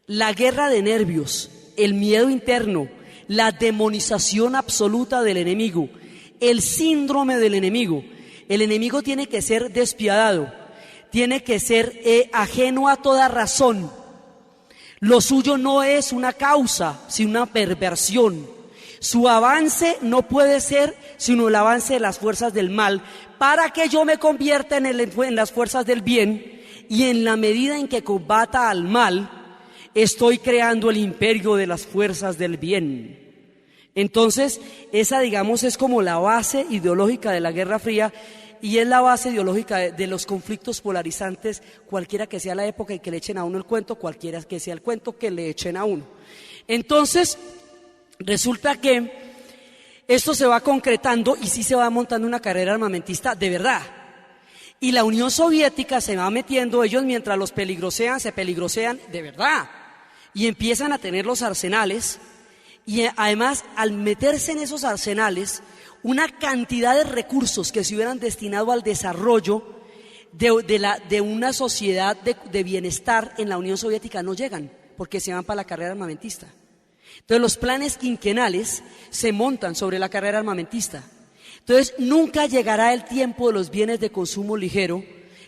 La guerra de nervios, el miedo interno, la demonización absoluta del enemigo, el síndrome del enemigo. El enemigo tiene que ser despiadado, tiene que ser ajeno a toda razón. Lo suyo no es una causa, sino una perversión. Su avance no puede ser sino el avance de las fuerzas del mal, para que yo me convierta en las fuerzas del bien, y en la medida en que combata al mal, estoy creando el imperio de las fuerzas del bien. Entonces, esa, digamos, es como la base ideológica de la Guerra Fría, y es la base ideológica de los conflictos polarizantes, cualquiera que sea la época y que le echen a uno el cuento, cualquiera que sea el cuento que le echen a uno. Entonces, resulta que esto se va concretando y sí se va montando una carrera armamentista de verdad. Y la Unión Soviética se va metiendo, ellos mientras los peligrosean, se peligrosean de verdad. Y empiezan a tener los arsenales, y además al meterse en esos arsenales, una cantidad de recursos que se hubieran destinado al desarrollo de una sociedad de bienestar en la Unión Soviética no llegan, porque se van para la carrera armamentista. Entonces los planes quinquenales se montan sobre la carrera armamentista. Entonces nunca llegará el tiempo de los bienes de consumo ligero,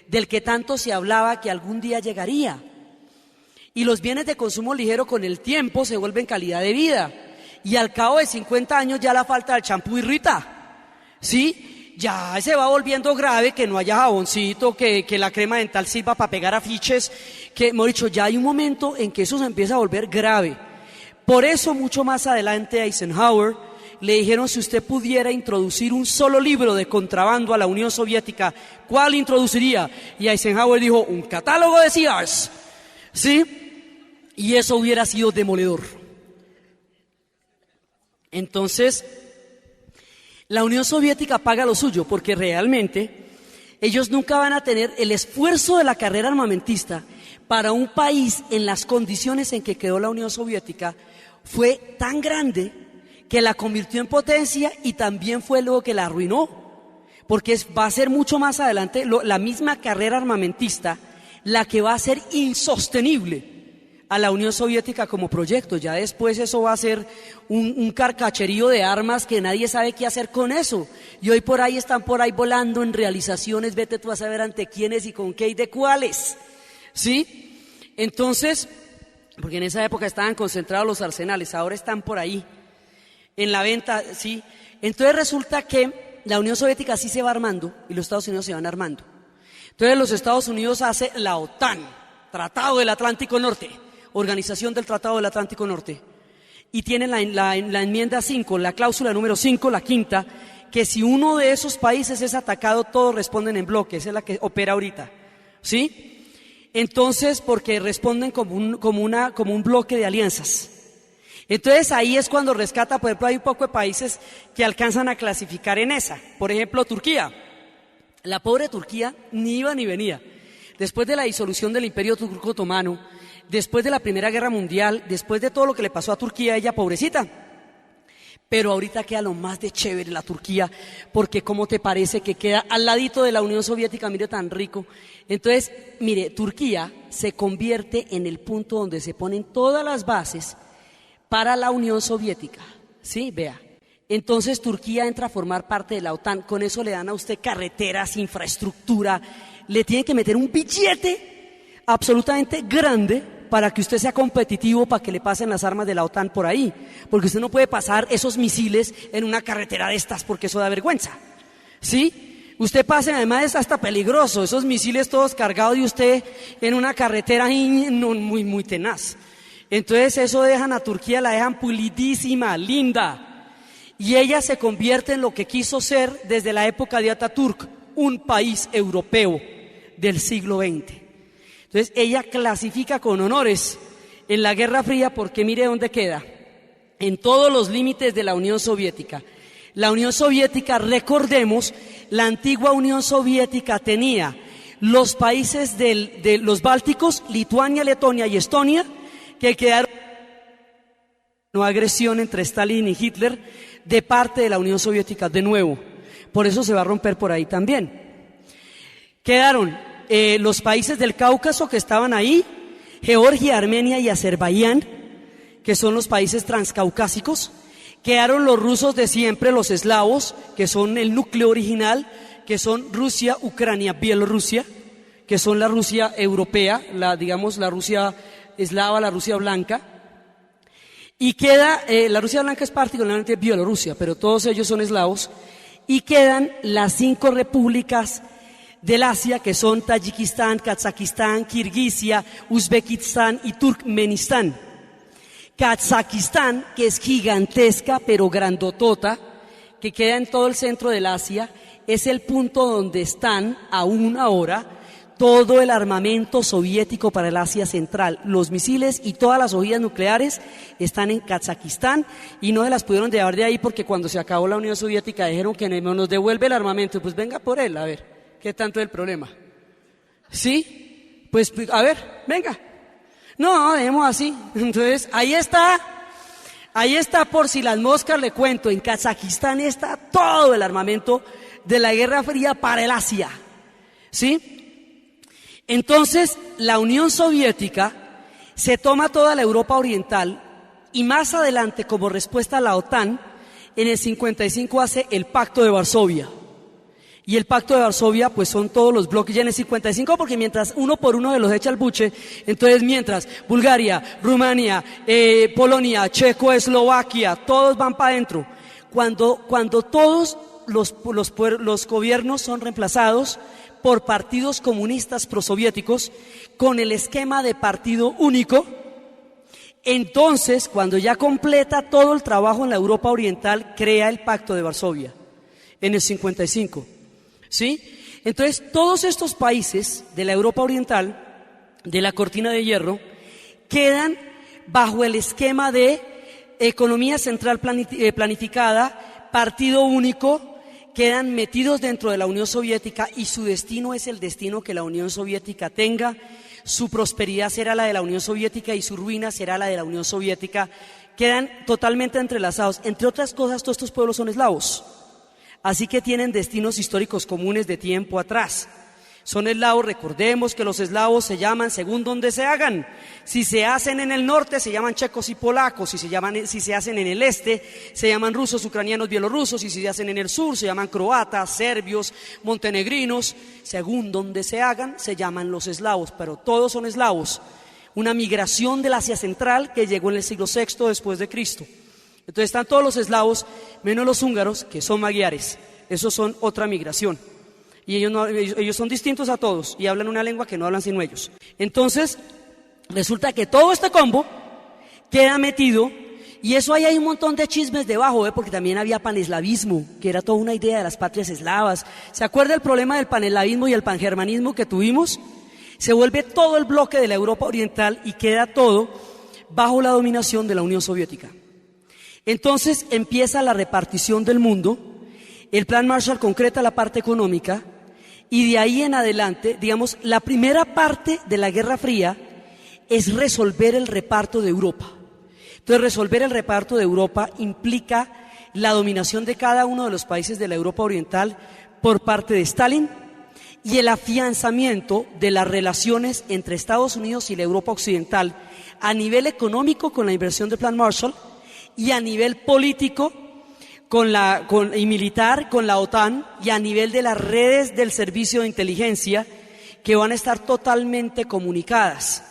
del que tanto se hablaba que algún día llegaría. Y los bienes de consumo ligero con el tiempo se vuelven calidad de vida. Y al cabo de 50 años ya la falta del champú irrita, ¿sí? Ya se va volviendo grave que no haya jaboncito, que la crema dental sirva para pegar afiches, que, hemos dicho, ya hay un momento en que eso se empieza a volver grave. Por eso, mucho más adelante, a Eisenhower le dijeron, si usted pudiera introducir un solo libro de contrabando a la Unión Soviética, ¿cuál introduciría? Y Eisenhower dijo, un catálogo de Sears, ¿sí? Y eso hubiera sido demoledor. Entonces, la Unión Soviética paga lo suyo, porque realmente ellos nunca van a tener el esfuerzo de la carrera armamentista para un país en las condiciones en que quedó la Unión Soviética. Fue tan grande que la convirtió en potencia y también fue luego que la arruinó, porque va a ser mucho más adelante la misma carrera armamentista la que va a ser insostenible a la Unión Soviética como proyecto. Ya después eso va a ser un carcacherío de armas que nadie sabe qué hacer con eso. Y hoy por ahí están por ahí volando en realizaciones, vete tú a saber ante quiénes y con qué y de cuáles, ¿sí? Entonces, porque en esa época estaban concentrados los arsenales, ahora están por ahí en la venta, ¿sí? Entonces resulta que la Unión Soviética sí se va armando y los Estados Unidos se van armando. Entonces los Estados Unidos hace la OTAN, Tratado del Atlántico Norte, Organización del Tratado del Atlántico Norte, y tienen la enmienda 5, la cláusula número 5, la quinta, que si uno de esos países es atacado, todos responden en bloque. Esa es la que opera ahorita, ¿sí? Entonces, porque responden como un bloque de alianzas. Entonces ahí es cuando rescata, por ejemplo, hay un poco de países que alcanzan a clasificar en esa. Por ejemplo, Turquía. La pobre Turquía ni iba ni venía. Después de la disolución del Imperio Turco Otomano, después de la Primera Guerra Mundial, después de todo lo que le pasó a Turquía, ella pobrecita. Pero ahorita queda lo más de chévere la Turquía, porque ¿cómo te parece que queda al ladito de la Unión Soviética? Mire, tan rico. Entonces, mire, Turquía se convierte en el punto donde se ponen todas las bases para la Unión Soviética, ¿sí? Vea. Entonces Turquía entra a formar parte de la OTAN, con eso le dan a usted carreteras, infraestructura, le tienen que meter un billete absolutamente grande para que usted sea competitivo, para que le pasen las armas de la OTAN por ahí, porque usted no puede pasar esos misiles en una carretera de estas porque eso da vergüenza, ¿sí? Usted pase, además es hasta peligroso, esos misiles todos cargados y usted en una carretera muy, muy tenaz. Entonces eso dejan a Turquía, la dejan pulidísima, linda. Y ella se convierte en lo que quiso ser desde la época de Ataturk, un país europeo del siglo XX. Entonces ella clasifica con honores en la Guerra Fría porque mire dónde queda, en todos los límites de la Unión Soviética. La Unión Soviética, recordemos, la antigua Unión Soviética tenía los países de los Bálticos, Lituania, Letonia y Estonia, que quedaron no agresión entre Stalin y Hitler de parte de la Unión Soviética de nuevo. Por eso se va a romper por ahí también. Quedaron los países del Cáucaso que estaban ahí, Georgia, Armenia y Azerbaiyán, que son los países transcaucásicos. Quedaron los rusos de siempre, los eslavos, que son el núcleo original, que son Rusia, Ucrania, Bielorrusia, que son la Rusia europea, la Rusia eslava, la Rusia blanca. Y queda, la Rusia blanca es particularmente Bielorrusia, pero todos ellos son eslavos. Y quedan las 5 repúblicas del Asia, que son Tayikistán, Kazajistán, Kirguisia, Uzbekistán y Turkmenistán. Kazajistán, que es gigantesca pero grandotota, que queda en todo el centro del Asia, es el punto donde están aún ahora todo el armamento soviético para el Asia Central. Los misiles y todas las ojivas nucleares están en Kazajistán y no se las pudieron llevar de ahí porque cuando se acabó la Unión Soviética dijeron que nos devuelve el armamento. Pues venga por él, a ver, ¿qué tanto es el problema? ¿Sí? Pues a ver, venga. No, dejemos así. Entonces, ahí está por si las moscas le cuento, en Kazajistán está todo el armamento de la Guerra Fría para el Asia, ¿sí? Entonces, la Unión Soviética se toma toda la Europa Oriental y más adelante, como respuesta a la OTAN, en el 55 hace el Pacto de Varsovia. Y el Pacto de Varsovia, pues son todos los bloques ya en el 55, porque mientras uno por uno de los echa al buche, entonces mientras Bulgaria, Rumania, Polonia, Checoslovaquia, todos van para adentro. Cuando todos los gobiernos son reemplazados por partidos comunistas prosoviéticos con el esquema de partido único, entonces cuando ya completa todo el trabajo en la Europa Oriental, crea el Pacto de Varsovia en el 55. ¿Sí? Entonces, todos estos países de la Europa Oriental, de la cortina de hierro, quedan bajo el esquema de economía central planificada, partido único, quedan metidos dentro de la Unión Soviética y su destino es el destino que la Unión Soviética tenga. Su prosperidad será la de la Unión Soviética y su ruina será la de la Unión Soviética. Quedan totalmente entrelazados. Entre otras cosas, todos estos pueblos son eslavos. Así que tienen destinos históricos comunes de tiempo atrás. Son eslavos, recordemos que los eslavos se llaman según donde se hagan. Si se hacen en el norte se llaman checos y polacos, si se hacen en el este se llaman rusos, ucranianos, bielorrusos, y si se hacen en el sur se llaman croatas, serbios, montenegrinos. Según donde se hagan se llaman los eslavos, pero todos son eslavos. Una migración del Asia Central que llegó en el siglo VI después de Cristo. Entonces están todos los eslavos, menos los húngaros, que son magiares. Esos son otra migración. Y ellos son distintos a todos y hablan una lengua que no hablan sino ellos. Entonces, resulta que todo este combo queda metido, y eso ahí hay un montón de chismes debajo, porque también había paneslavismo, que era toda una idea de las patrias eslavas. ¿Se acuerda el problema del paneslavismo y el pangermanismo que tuvimos? Se vuelve todo el bloque de la Europa Oriental y queda todo bajo la dominación de la Unión Soviética. Entonces empieza la repartición del mundo, el Plan Marshall concreta la parte económica y de ahí en adelante, digamos, la primera parte de la Guerra Fría es resolver el reparto de Europa. Entonces resolver el reparto de Europa implica la dominación de cada uno de los países de la Europa Oriental por parte de Stalin y el afianzamiento de las relaciones entre Estados Unidos y la Europa Occidental a nivel económico con la inversión del Plan Marshall y a nivel político y militar con la OTAN y a nivel de las redes del servicio de inteligencia que van a estar totalmente comunicadas.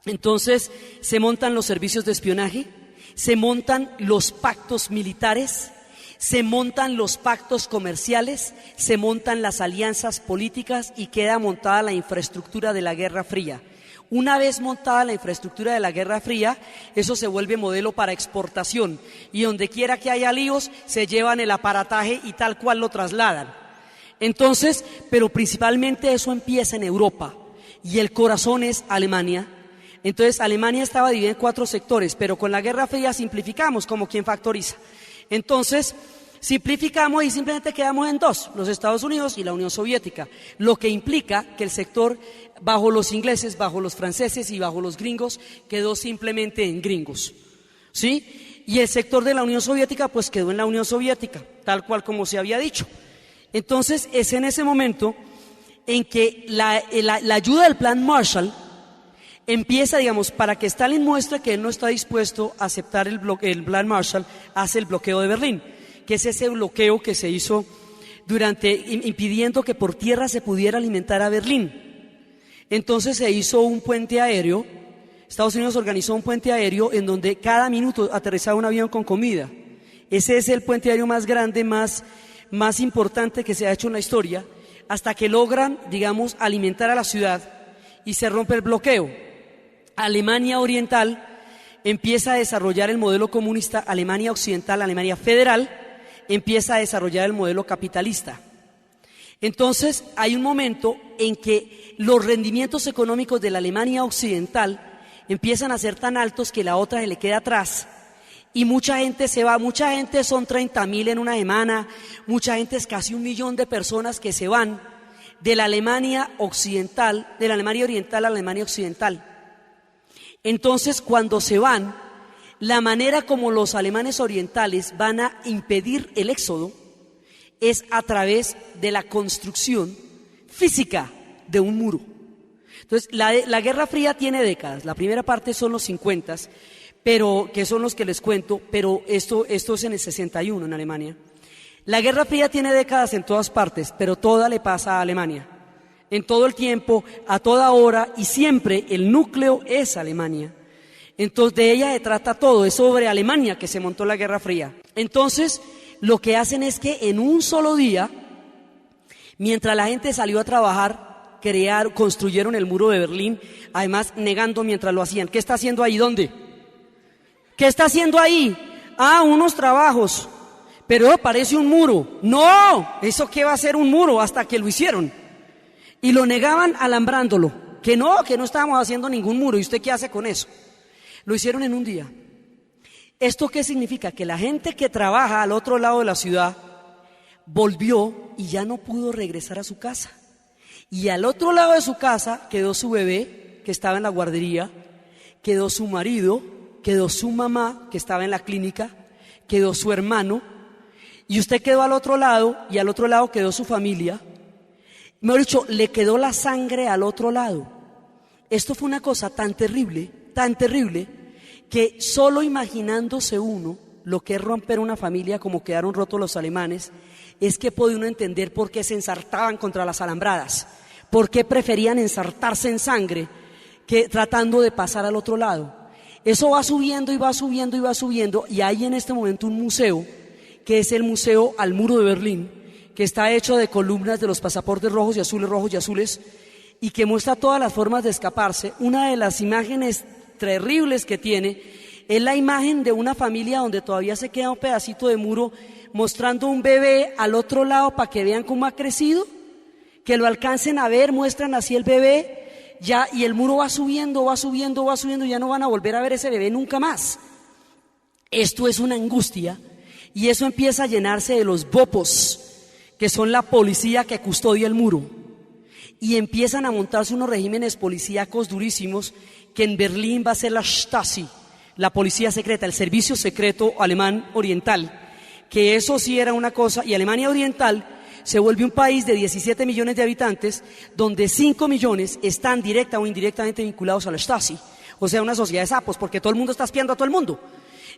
Entonces se montan los servicios de espionaje, se montan los pactos militares, se montan los pactos comerciales, se montan las alianzas políticas y queda montada la infraestructura de la Guerra Fría. Una vez montada la infraestructura de la Guerra Fría, eso se vuelve modelo para exportación y donde quiera que haya líos se llevan el aparataje y tal cual lo trasladan. Entonces, pero principalmente eso empieza en Europa y el corazón es Alemania. Entonces Alemania estaba dividida en 4 sectores, pero con la Guerra Fría simplificamos como quien factoriza. Entonces simplificamos y simplemente quedamos en 2, los Estados Unidos y la Unión Soviética, lo que implica que el sector bajo los ingleses, bajo los franceses y bajo los gringos quedó simplemente en gringos, ¿sí? Y el sector de la Unión Soviética pues quedó en la Unión Soviética, tal cual como se había dicho. Entonces es en ese momento en que la ayuda del Plan Marshall empieza, digamos, para que Stalin muestre que él no está dispuesto a aceptar el Plan Marshall, hace el bloqueo de Berlín, que es ese bloqueo que se hizo impidiendo que por tierra se pudiera alimentar a Berlín. Entonces se hizo un puente aéreo, Estados Unidos organizó un puente aéreo en donde cada minuto aterrizaba un avión con comida. Ese es el puente aéreo más grande, más importante que se ha hecho en la historia, hasta que logran, digamos, alimentar a la ciudad y se rompe el bloqueo. Alemania Oriental empieza a desarrollar el modelo comunista, Alemania Occidental, Alemania Federal, empieza a desarrollar el modelo capitalista. Entonces hay un momento en que los rendimientos económicos de la Alemania Occidental empiezan a ser tan altos que la otra se le queda atrás y mucha gente se va, mucha gente son 30.000 en una semana, mucha gente es casi 1 millón de personas que se van de la Alemania Occidental, de la Alemania Oriental a la Alemania Occidental. Entonces cuando se van, la manera como los alemanes orientales van a impedir el éxodo es a través de la construcción física de un muro. Entonces, la Guerra Fría tiene décadas. La primera parte son los 50, pero, que son los que les cuento, pero esto es en el 61 en Alemania. La Guerra Fría tiene décadas en todas partes, pero toda le pasa a Alemania. En todo el tiempo, a toda hora, y siempre el núcleo es Alemania. Entonces, de ella se trata todo, es sobre Alemania que se montó la Guerra Fría. Entonces, lo que hacen es que en un solo día, mientras la gente salió a trabajar, construyeron el muro de Berlín, además negando mientras lo hacían. ¿Qué está haciendo ahí? ¿Dónde? ¿Qué está haciendo ahí? Unos trabajos. Pero parece un muro. No, ¿eso qué va a ser un muro? Hasta que lo hicieron. Y lo negaban alambrándolo. Que no estábamos haciendo ningún muro. ¿Y usted qué hace con eso? Lo hicieron en un día. ¿Esto qué significa? Que la gente que trabaja al otro lado de la ciudad volvió y ya no pudo regresar a su casa. Y al otro lado de su casa quedó su bebé, que estaba en la guardería, quedó su marido, quedó su mamá, que estaba en la clínica, quedó su hermano, y usted quedó al otro lado, y al otro lado quedó su familia. Mejor dicho, le quedó la sangre al otro lado. Esto fue una cosa tan terrible, que solo imaginándose uno lo que es romper una familia como quedaron rotos los alemanes, es que puede uno entender por qué se ensartaban contra las alambradas, por qué preferían ensartarse en sangre que tratando de pasar al otro lado. Eso va subiendo y va subiendo y va subiendo, y hay en este momento un museo, que es el Museo al Muro de Berlín, que está hecho de columnas de los pasaportes rojos y azules, y que muestra todas las formas de escaparse. Una de las imágenes terribles que tiene es la imagen de una familia donde todavía se queda un pedacito de muro mostrando un bebé al otro lado para que vean cómo ha crecido, que lo alcancen a ver, muestran así el bebé, ya, y el muro va subiendo, ya no van a volver a ver ese bebé nunca más. Esto es una angustia, y eso empieza a llenarse de los bopos, que son la policía que custodia el muro, y empiezan a montarse unos regímenes policíacos durísimos, que en Berlín va a ser la Stasi, la policía secreta, el servicio secreto alemán oriental, que eso sí era una cosa, y Alemania Oriental se vuelve un país de 17 millones de habitantes, donde 5 millones están directa o indirectamente vinculados a la Stasi, o sea, una sociedad de sapos, porque todo el mundo está espiando a todo el mundo.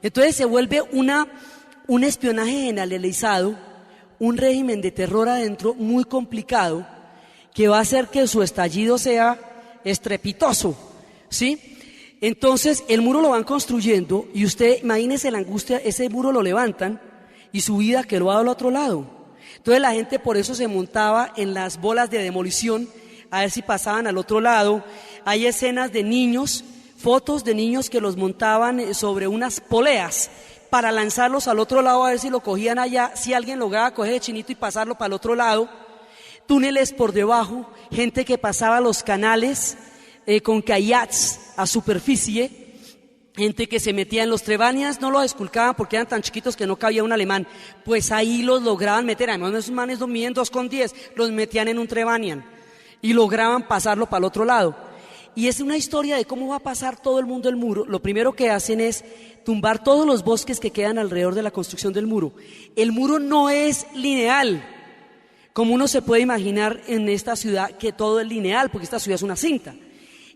Entonces se vuelve un espionaje generalizado, un régimen de terror adentro muy complicado, que va a hacer que su estallido sea estrepitoso, ¿sí? Entonces el muro lo van construyendo, y usted imagínese la angustia, ese muro lo levantan, y su vida quedó al otro lado. Entonces la gente por eso se montaba en las bolas de demolición a ver si pasaban al otro lado. Hay escenas de niños, fotos de niños que los montaban sobre unas poleas para lanzarlos al otro lado a ver si lo cogían allá, si alguien lograba coger el chinito y pasarlo para el otro lado. Túneles por debajo, gente que pasaba los canales con kayaks a superficie, gente que se metía en los Trebanians, no los esculcaban porque eran tan chiquitos que no cabía un alemán, pues ahí los lograban meter, además esos manes miden 2,10, los metían en un Trebanian y lograban pasarlo para el otro lado. Y es una historia de cómo va a pasar todo el mundo el muro. Lo primero que hacen es tumbar todos los bosques que quedan alrededor de la construcción del muro. El muro no es lineal, como uno se puede imaginar en esta ciudad, que todo es lineal, porque esta ciudad es una cinta.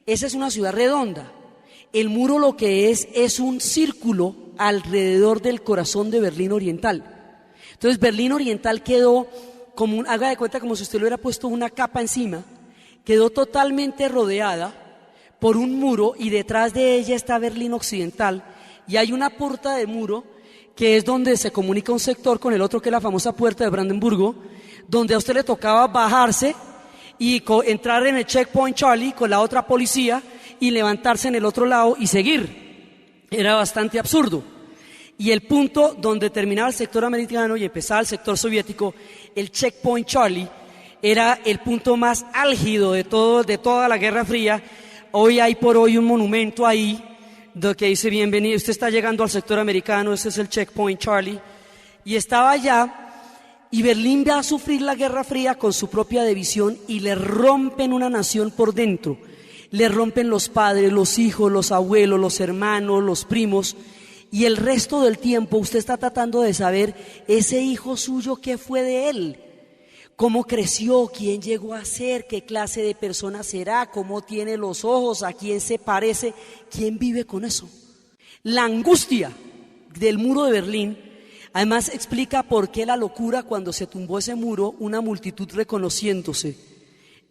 Esa es una ciudad redonda. El muro lo que es un círculo alrededor del corazón de Berlín Oriental. Entonces Berlín Oriental quedó como haga de cuenta como si usted le hubiera puesto una capa encima, quedó totalmente rodeada por un muro, y detrás de ella está Berlín Occidental, y hay una puerta de muro que es donde se comunica un sector con el otro, que es la famosa puerta de Brandenburgo, donde a usted le tocaba bajarse y entrar en el Checkpoint Charlie con la otra policía y levantarse en el otro lado y seguir. Era bastante absurdo. Y el punto donde terminaba el sector americano y empezaba el sector soviético, el Checkpoint Charlie, era el punto más álgido de toda la Guerra Fría. Hoy hay por hoy un monumento ahí que dice: bienvenido, usted está llegando al sector americano, ese es el Checkpoint Charlie. Y estaba allá, y Berlín va a sufrir la Guerra Fría con su propia división, y le rompen una nación por dentro. Le rompen los padres, los hijos, los abuelos, los hermanos, los primos, y el resto del tiempo usted está tratando de saber ese hijo suyo, ¿qué fue de él? cómo creció, quién llegó a ser, qué clase de persona será, cómo tiene los ojos, a quién se parece, quién vive con eso. La angustia del muro de Berlín, además explica por qué la locura cuando se tumbó ese muro, una multitud reconociéndose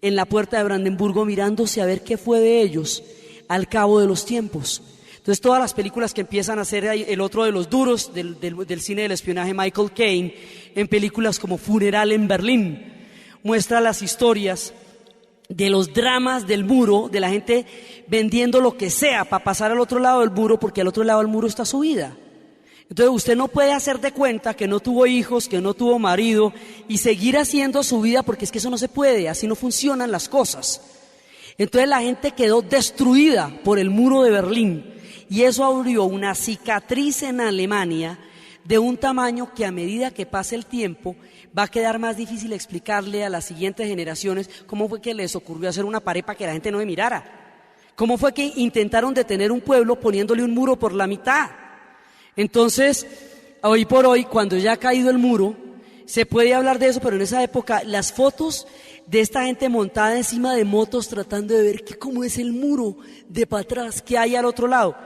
en la puerta de Brandenburgo, mirándose a ver qué fue de ellos al cabo de los tiempos. Entonces todas las películas que empiezan a hacer el otro de los duros del cine del espionaje, Michael Caine, en películas como Funeral en Berlín, muestra las historias de los dramas del muro, de la gente vendiendo lo que sea para pasar al otro lado del muro, porque al otro lado del muro está su vida. Entonces usted no puede hacer de cuenta que no tuvo hijos, que no tuvo marido y seguir haciendo su vida, porque es que eso no se puede, así no funcionan las cosas. Entonces la gente quedó destruida por el muro de Berlín y eso abrió una cicatriz en Alemania de un tamaño que a medida que pase el tiempo va a quedar más difícil explicarle a las siguientes generaciones cómo fue que les ocurrió hacer una pared para que la gente no me mirara. Cómo fue que intentaron detener un pueblo poniéndole un muro por la mitad. Entonces, hoy por hoy, cuando ya ha caído el muro, se puede hablar de eso, pero en esa época las fotos de esta gente montada encima de motos tratando de ver cómo es el muro de para atrás, qué hay al otro lado.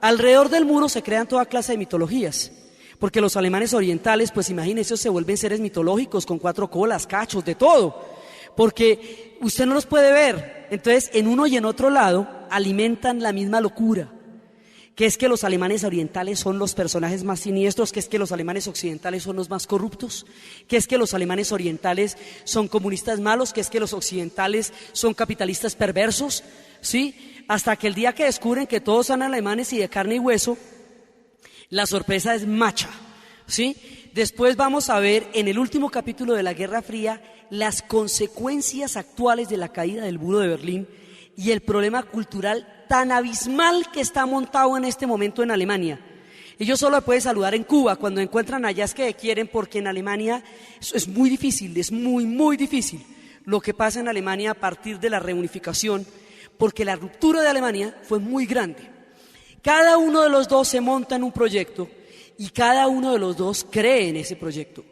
Alrededor del muro se crean toda clase de mitologías, porque los alemanes orientales, pues imagínense, se vuelven seres mitológicos con 4 colas, cachos, de todo, porque usted no los puede ver. Entonces, en uno y en otro lado alimentan la misma locura, que es que los alemanes orientales son los personajes más siniestros, que es que los alemanes occidentales son los más corruptos, que es que los alemanes orientales son comunistas malos, que es que los occidentales son capitalistas perversos, ¿sí? Hasta que el día que descubren que todos son alemanes y de carne y hueso, la sorpresa es macha, ¿sí? Después vamos a ver en el último capítulo de la Guerra Fría las consecuencias actuales de la caída del muro de Berlín y el problema cultural tan abismal que está montado en este momento en Alemania. Ellos solo pueden saludar en Cuba, cuando encuentran allá es que quieren, porque en Alemania es muy difícil, es muy, muy difícil lo que pasa en Alemania a partir de la reunificación, porque la ruptura de Alemania fue muy grande. Cada uno de los dos se monta en un proyecto y cada uno de los dos cree en ese proyecto.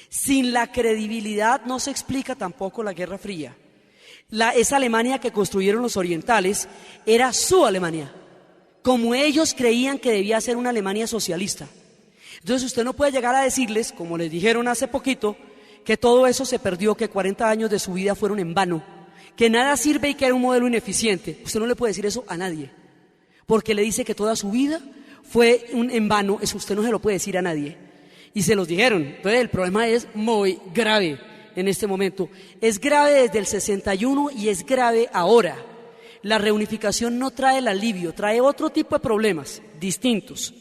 Sin la credibilidad no se explica tampoco la Guerra Fría. Esa Alemania que construyeron los orientales era su Alemania, como ellos creían que debía ser una Alemania socialista. Entonces usted no puede llegar a decirles, como les dijeron hace poquito, que todo eso se perdió, que 40 años de su vida fueron en vano, que nada sirve y que era un modelo ineficiente. Usted no le puede decir eso a nadie, porque le dice que toda su vida fue en vano. Eso usted no se lo puede decir a nadie. Y se los dijeron. Entonces el problema es muy grave. En este momento, es grave desde el 61 y es grave ahora. La reunificación no trae el alivio, trae otro tipo de problemas distintos,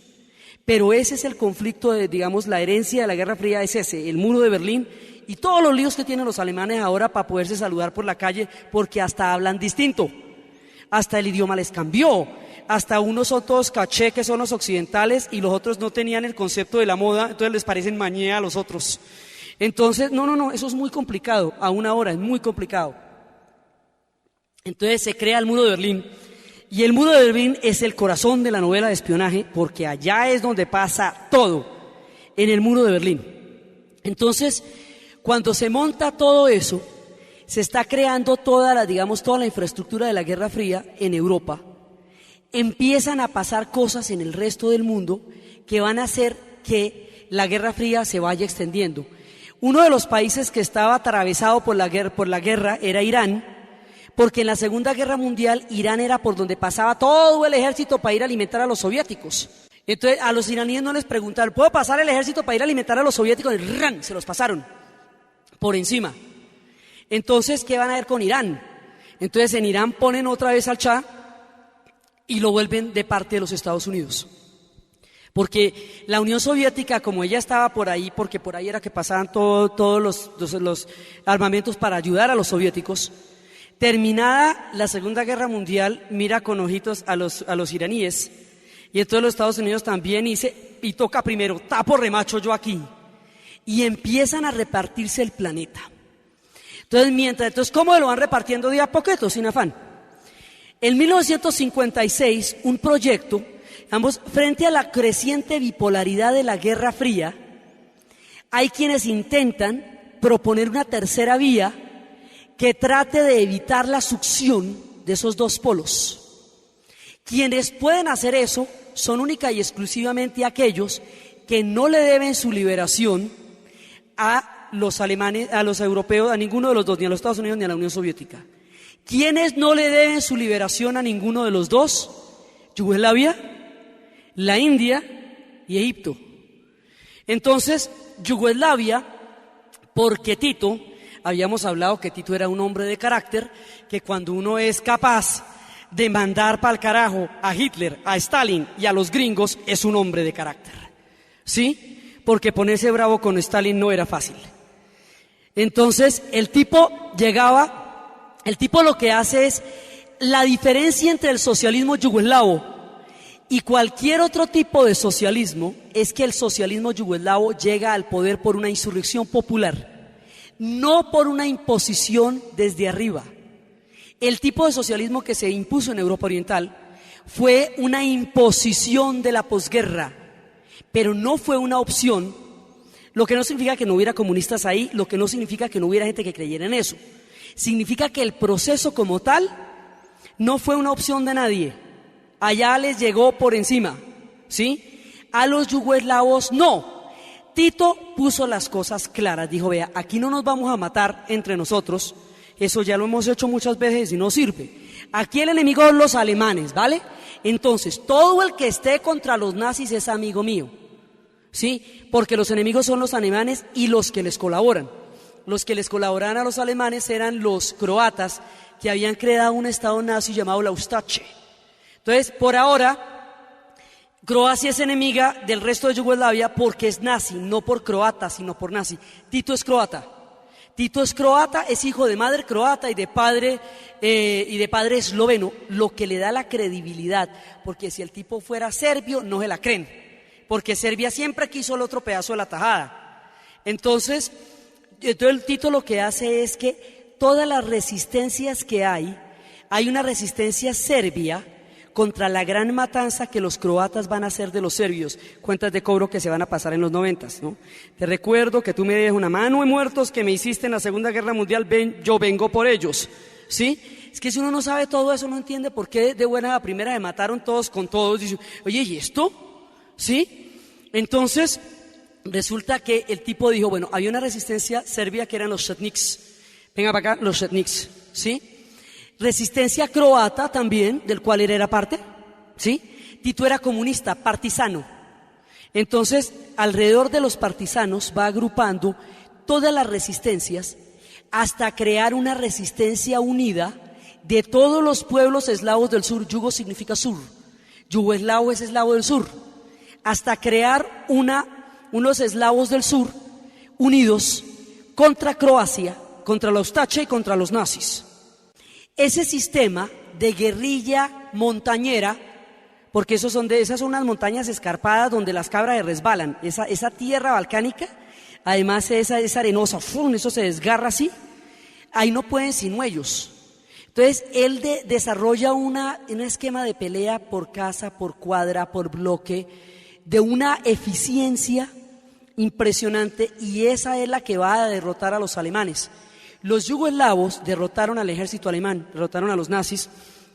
pero ese es el conflicto digamos, la herencia de la Guerra Fría es ese, el muro de Berlín y todos los líos que tienen los alemanes ahora para poderse saludar por la calle, porque hasta hablan distinto, hasta el idioma les cambió, hasta unos son todos caché que son los occidentales y los otros no tenían el concepto de la moda, entonces les parecen mañé a los otros. Entonces, no, eso es muy complicado, aún ahora es muy complicado. Entonces se crea el muro de Berlín, y el muro de Berlín es el corazón de la novela de espionaje, porque allá es donde pasa todo, en el muro de Berlín. Entonces, cuando se monta todo eso, se está creando toda la infraestructura de la Guerra Fría en Europa. Empiezan a pasar cosas en el resto del mundo que van a hacer que la Guerra Fría se vaya extendiendo. Uno de los países que estaba atravesado por la guerra era Irán, porque en la Segunda Guerra Mundial Irán era por donde pasaba todo el ejército para ir a alimentar a los soviéticos. Entonces a los iraníes no les preguntaron, ¿puedo pasar el ejército para ir a alimentar a los soviéticos? Y ¡ran! Se los pasaron por encima. Entonces, ¿qué van a ver con Irán? Entonces en Irán ponen otra vez al Shah y lo vuelven de parte de los Estados Unidos. Porque la Unión Soviética, como ella estaba por ahí, porque por ahí era que pasaban todos los armamentos para ayudar a los soviéticos, terminada la Segunda Guerra Mundial, mira con ojitos a los iraníes, y entonces los Estados Unidos también, y toca primero, tapo remacho yo aquí, y empiezan a repartirse el planeta. Entonces, ¿cómo lo van repartiendo de a poquito, sin afán? En 1956, un proyecto, frente a la creciente bipolaridad de la Guerra Fría, hay quienes intentan proponer una tercera vía que trate de evitar la succión de esos dos polos. Quienes pueden hacer eso son única y exclusivamente aquellos que no le deben su liberación a los alemanes, a los europeos, a ninguno de los dos, ni a los Estados Unidos ni a la Unión Soviética. ¿Quiénes no le deben su liberación a ninguno de los dos? Yugoslavia, la India y Egipto. Entonces, Yugoslavia, porque Tito, habíamos hablado que Tito era un hombre de carácter, que cuando uno es capaz de mandar pa'l carajo a Hitler, a Stalin y a los gringos, es un hombre de carácter, ¿sí? Porque ponerse bravo con Stalin no era fácil. Entonces, el tipo lo que hace es, la diferencia entre el socialismo yugoslavo y cualquier otro tipo de socialismo es que el socialismo yugoslavo llega al poder por una insurrección popular, no por una imposición desde arriba. El tipo de socialismo que se impuso en Europa Oriental fue una imposición de la posguerra, pero no fue una opción, lo que no significa que no hubiera comunistas ahí, lo que no significa que no hubiera gente que creyera en eso. Significa que el proceso como tal no fue una opción de nadie, allá les llegó por encima, ¿sí? A los yugoslavos no. Tito puso las cosas claras, dijo, vea, aquí no nos vamos a matar entre nosotros, eso ya lo hemos hecho muchas veces y no sirve. Aquí el enemigo son los alemanes, ¿vale? Entonces, todo el que esté contra los nazis es amigo mío, ¿sí? Porque los enemigos son los alemanes y los que les colaboran. Los que les colaboraban a los alemanes eran los croatas, que habían creado un estado nazi llamado la Ustaše. Entonces, por ahora, Croacia es enemiga del resto de Yugoslavia porque es nazi, no por croata, sino por nazi. Tito es croata. Tito es croata, es hijo de madre croata y de padre esloveno, lo que le da la credibilidad, porque si el tipo fuera serbio no se la creen, porque Serbia siempre quiso el otro pedazo de la tajada. Entonces el Tito lo que hace es que todas las resistencias que hay una resistencia serbia contra la gran matanza que los croatas van a hacer de los serbios, cuentas de cobro que se van a pasar en los 90s, ¿no? Te recuerdo que tú me debes una mano de muertos que me hiciste en la Segunda Guerra Mundial, yo vengo por ellos, ¿sí? Es que si uno no sabe todo eso, no entiende por qué de buena a primera se mataron todos con todos, dice, oye, ¿y esto? ¿Sí? Entonces, resulta que el tipo dijo, bueno, había una resistencia serbia que eran los Chetniks, venga para acá, los Chetniks, ¿sí? Resistencia croata también, del cual él era parte, ¿sí? Tito era comunista, partisano. Entonces, alrededor de los partisanos va agrupando todas las resistencias hasta crear una resistencia unida de todos los pueblos eslavos del sur. Yugo significa sur, yugoslavo es eslavo del sur, hasta crear unos eslavos del sur unidos contra Croacia, contra la Ustaše y contra los nazis. Ese sistema de guerrilla montañera, porque esas son unas montañas escarpadas donde las cabras se resbalan, esa tierra balcánica, además es arenosa, eso se desgarra así, ahí no pueden sino ellos. Entonces él desarrolla un esquema de pelea por casa, por cuadra, por bloque, de una eficiencia impresionante, y esa es la que va a derrotar a los alemanes. Los yugoslavos derrotaron al ejército alemán, derrotaron a los nazis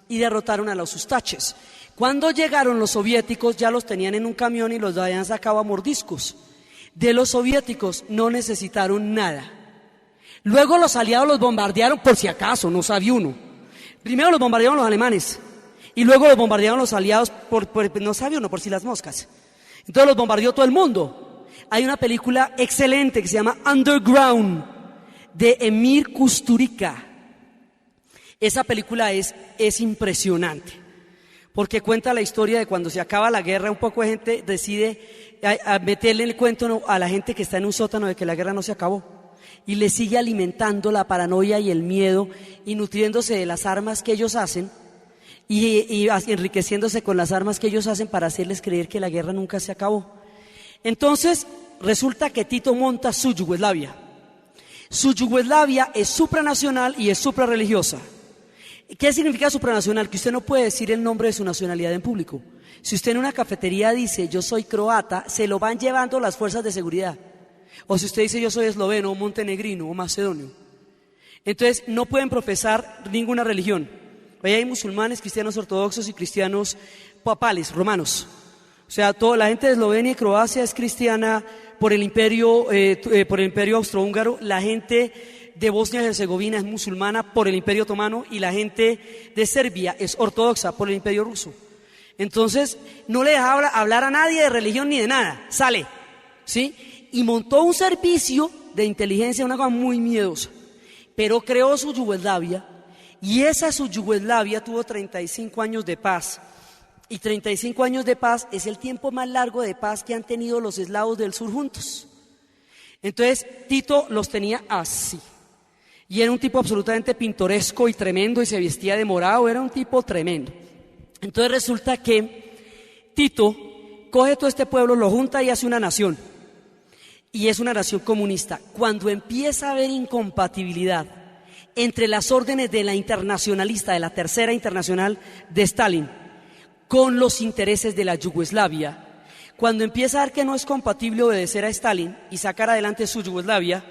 y derrotaron a los ustaches. Cuando llegaron los soviéticos ya los tenían en un camión y los habían sacado a mordiscos. De los soviéticos no necesitaron nada. Luego los aliados los bombardearon por si acaso, no sabía uno. Primero los bombardearon los alemanes y luego los bombardearon los aliados no sabía uno, por si las moscas. Entonces los bombardeó todo el mundo. Hay una película excelente que se llama Underground, de Emir Kusturica. Esa película es impresionante, porque cuenta la historia de cuando se acaba la guerra, un poco de gente decide a meterle el cuento a la gente que está en un sótano de que la guerra no se acabó, y le sigue alimentando la paranoia y el miedo, y nutriéndose de las armas que ellos hacen, y enriqueciéndose con las armas que ellos hacen para hacerles creer que la guerra nunca se acabó. Entonces, resulta que Tito monta su Yugoslavia. Su Yugoslavia es supranacional y es suprarreligiosa. ¿Qué significa supranacional? Que usted no puede decir el nombre de su nacionalidad en público. Si usted en una cafetería dice yo soy croata, se lo van llevando las fuerzas de seguridad. O si usted dice yo soy esloveno, o montenegrino, o macedonio. Entonces no pueden profesar ninguna religión. Hoy hay musulmanes, cristianos ortodoxos y cristianos papales, romanos. O sea, toda la gente de Eslovenia y Croacia es cristiana por el imperio austrohúngaro. La gente de Bosnia y Herzegovina es musulmana por el imperio otomano, y la gente de Serbia es ortodoxa por el imperio ruso. Entonces no le dejaba hablar a nadie de religión ni de nada, sale, ¿sí? Y montó un servicio de inteligencia, una cosa muy miedosa, pero creó su Yugoslavia, y esa su Yugoslavia tuvo 35 años de paz. Y 35 años de paz es el tiempo más largo de paz que han tenido los eslavos del sur juntos. Entonces Tito los tenía así, y era un tipo absolutamente pintoresco y tremendo, y se vestía de morado, era un tipo tremendo. Entonces resulta que Tito coge todo este pueblo, lo junta y hace una nación, y es una nación comunista. Cuando empieza a haber incompatibilidad entre las órdenes de la internacionalista, de la Tercera Internacional de Stalin, con los intereses de la Yugoslavia, cuando empieza a ver que no es compatible obedecer a Stalin y sacar adelante su Yugoslavia,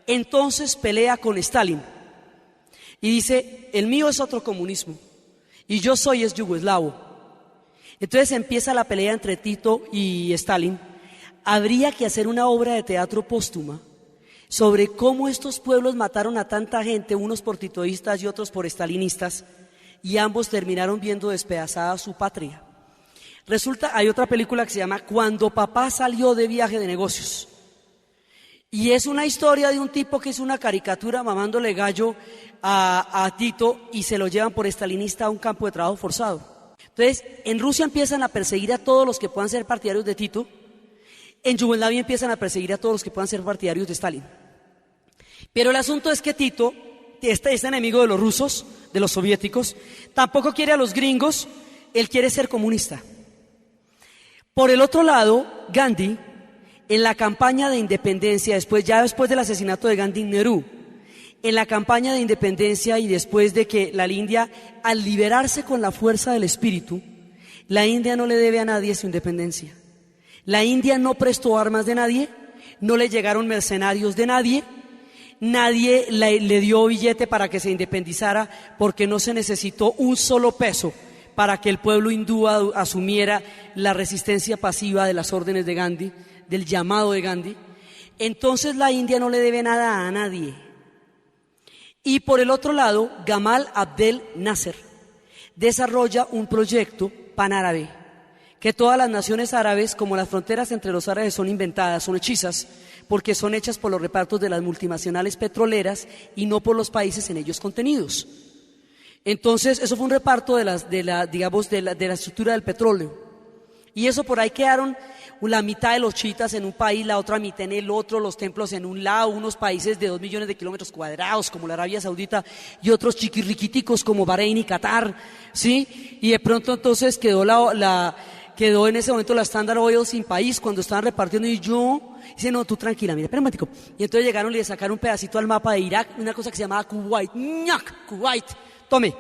entonces pelea con Stalin y dice: el mío es otro comunismo y yo soy yugoslavo. Entonces empieza la pelea entre Tito y Stalin. Habría que hacer una obra de teatro póstuma sobre cómo estos pueblos mataron a tanta gente, unos por titoístas y otros por stalinistas, y ambos terminaron viendo despedazada su patria. Resulta, hay otra película que se llama Cuando papá salió de viaje de negocios, y es una historia de un tipo que hizo una caricatura mamándole gallo a Tito, y se lo llevan por stalinista a un campo de trabajo forzado. Entonces en Rusia empiezan a perseguir a todos los que puedan ser partidarios de Tito. En Yugoslavia empiezan a perseguir a todos los que puedan ser partidarios de Stalin. Pero el asunto es que Tito, este enemigo de los rusos, de los soviéticos, tampoco quiere a los gringos, él quiere ser comunista. Por el otro lado, Gandhi, en la campaña de independencia, después del asesinato de Gandhi en Nehru, en la campaña de independencia y después de que la India, al liberarse con la fuerza del espíritu, la India no le debe a nadie su independencia. La India no prestó armas de nadie, no le llegaron mercenarios de nadie, nadie le dio billete para que se independizara, porque no se necesitó un solo peso para que el pueblo hindú asumiera la resistencia pasiva de las órdenes de Gandhi, del llamado de Gandhi. Entonces la India no le debe nada a nadie. Y por el otro lado, Gamal Abdel Nasser desarrolla un proyecto panárabe, que todas las naciones árabes, como las fronteras entre los árabes son inventadas, son hechizas, porque son hechas por los repartos de las multinacionales petroleras y no por los países en ellos contenidos. Entonces eso fue un reparto de la estructura del petróleo, y eso por ahí quedaron la mitad de los chiitas en un país, la otra mitad en el otro, los templos en un lado, unos países de 2 millones de kilómetros cuadrados como la Arabia Saudita, y otros chiquirriquiticos como Bahrein y Qatar, ¿sí? Y de pronto entonces quedó en ese momento la Standard Oil sin país cuando estaban repartiendo, y yo dice: no, tú tranquila, mira, espera un momentico. Y entonces llegaron y le sacaron un pedacito al mapa de Irak, una cosa que se llamaba Kuwait, Kuwait, tome,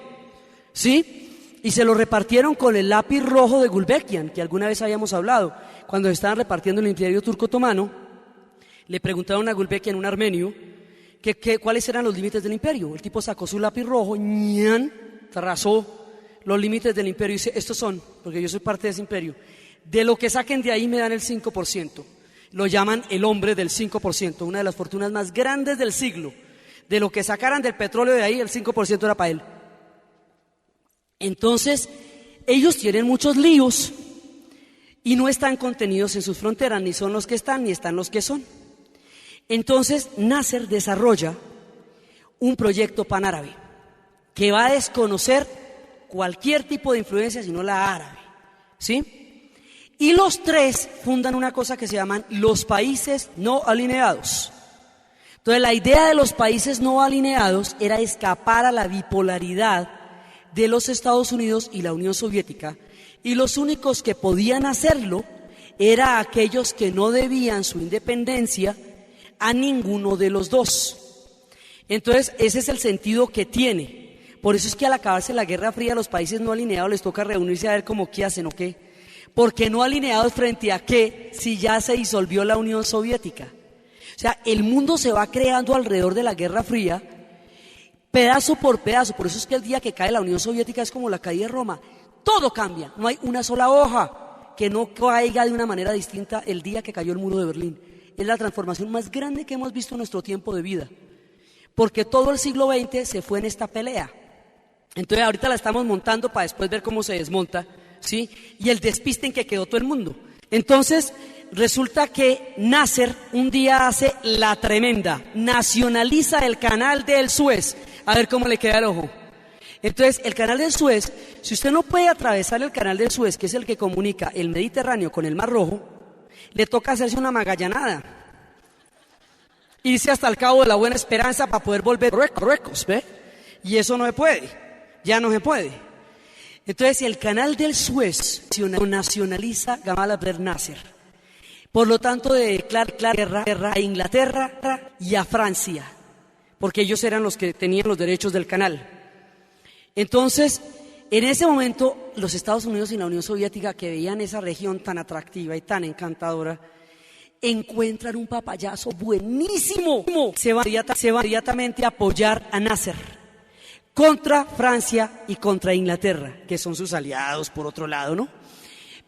¿sí? Y se lo repartieron con el lápiz rojo de Gulbenkian, que alguna vez habíamos hablado. Cuando se estaban repartiendo el imperio turco otomano, le preguntaron a Gulbenkian, un armenio, cuáles eran los límites del imperio. El tipo sacó su lápiz rojo, trazó los límites del imperio y dice: estos son, porque yo soy parte de ese imperio, de lo que saquen de ahí me dan el 5%. Lo llaman el hombre del 5%, una de las fortunas más grandes del siglo. De lo que sacaran del petróleo de ahí, el 5% era para él. Entonces ellos tienen muchos líos y no están contenidos en sus fronteras, ni son los que están, ni están los que son. Entonces Nasser desarrolla un proyecto panárabe que va a desconocer cualquier tipo de influencia, sino la árabe, ¿sí? Y los tres fundan una cosa que se llaman los países no alineados. Entonces la idea de los países no alineados era escapar a la bipolaridad de los Estados Unidos y la Unión Soviética, y los únicos que podían hacerlo eran aquellos que no debían su independencia a ninguno de los dos. Entonces ese es el sentido que tiene. Por eso es que al acabarse la Guerra Fría, a los países no alineados les toca reunirse a ver cómo qué hacen o qué. Porque no alineados frente a qué, si ya se disolvió la Unión Soviética. O sea, el mundo se va creando alrededor de la Guerra Fría, pedazo por pedazo. Por eso es que el día que cae la Unión Soviética es como la caída de Roma. Todo cambia, no hay una sola hoja que no caiga de una manera distinta el día que cayó el muro de Berlín. Es la transformación más grande que hemos visto en nuestro tiempo de vida, porque todo el siglo XX se fue en esta pelea. Entonces ahorita la estamos montando para después ver cómo se desmonta, ¿sí? Y el despiste en que quedó todo el mundo. Entonces resulta que Nasser un día hace la tremenda, nacionaliza el canal del Suez, a ver cómo le queda el ojo. Entonces el canal del Suez, si usted no puede atravesar el canal del Suez, que es el que comunica el Mediterráneo con el Mar Rojo, le toca hacerse una magallanada, irse hasta el Cabo de la Buena Esperanza para poder volver Marruecos, ¿ve? Y eso no se puede, ya no se puede. Entonces el canal del Suez nacionaliza Gamal Abdel Nasser. Por lo tanto declara guerra a Inglaterra y a Francia, porque ellos eran los que tenían los derechos del canal. Entonces, en ese momento, los Estados Unidos y la Unión Soviética, que veían esa región tan atractiva y tan encantadora, encuentran un papayazo buenísimo. Se va inmediatamente a apoyar a Nasser contra Francia y contra Inglaterra, que son sus aliados por otro lado, ¿no?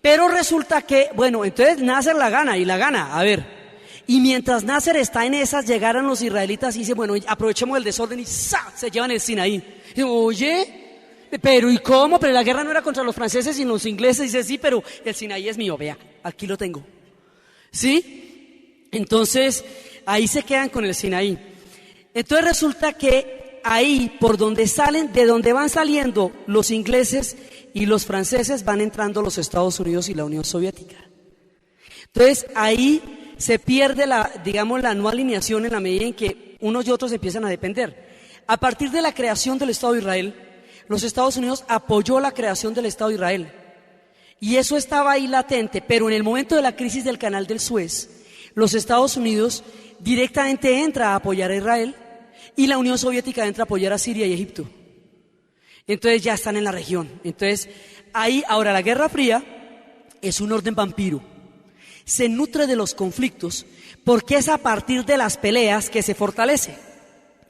Pero resulta que, bueno, entonces Nasser la gana, a ver. Y mientras Nasser está en esas, llegaron los israelitas y dicen, bueno, aprovechemos el desorden y ¡za! Se llevan el Sinaí. Y dicen, oye, pero ¿y cómo? Pero la guerra no era contra los franceses sino los ingleses. Y dice, sí, pero el Sinaí es mío, vea, aquí lo tengo. ¿Sí? Entonces, ahí se quedan con el Sinaí. Entonces resulta que ahí, por donde salen, de donde van saliendo los ingleses y los franceses, van entrando los Estados Unidos y la Unión Soviética. Entonces, ahí se pierde la no alineación en la medida en que unos y otros empiezan a depender. A partir de la creación del Estado de Israel, los Estados Unidos apoyó la creación del Estado de Israel. Y eso estaba ahí latente, pero en el momento de la crisis del Canal del Suez, los Estados Unidos directamente entra a apoyar a Israel y la Unión Soviética entra a apoyar a Siria y Egipto. Entonces ya están en la región. Entonces, ahí, ahora la Guerra Fría es un orden vampiro. Se nutre de los conflictos porque es a partir de las peleas que se fortalece,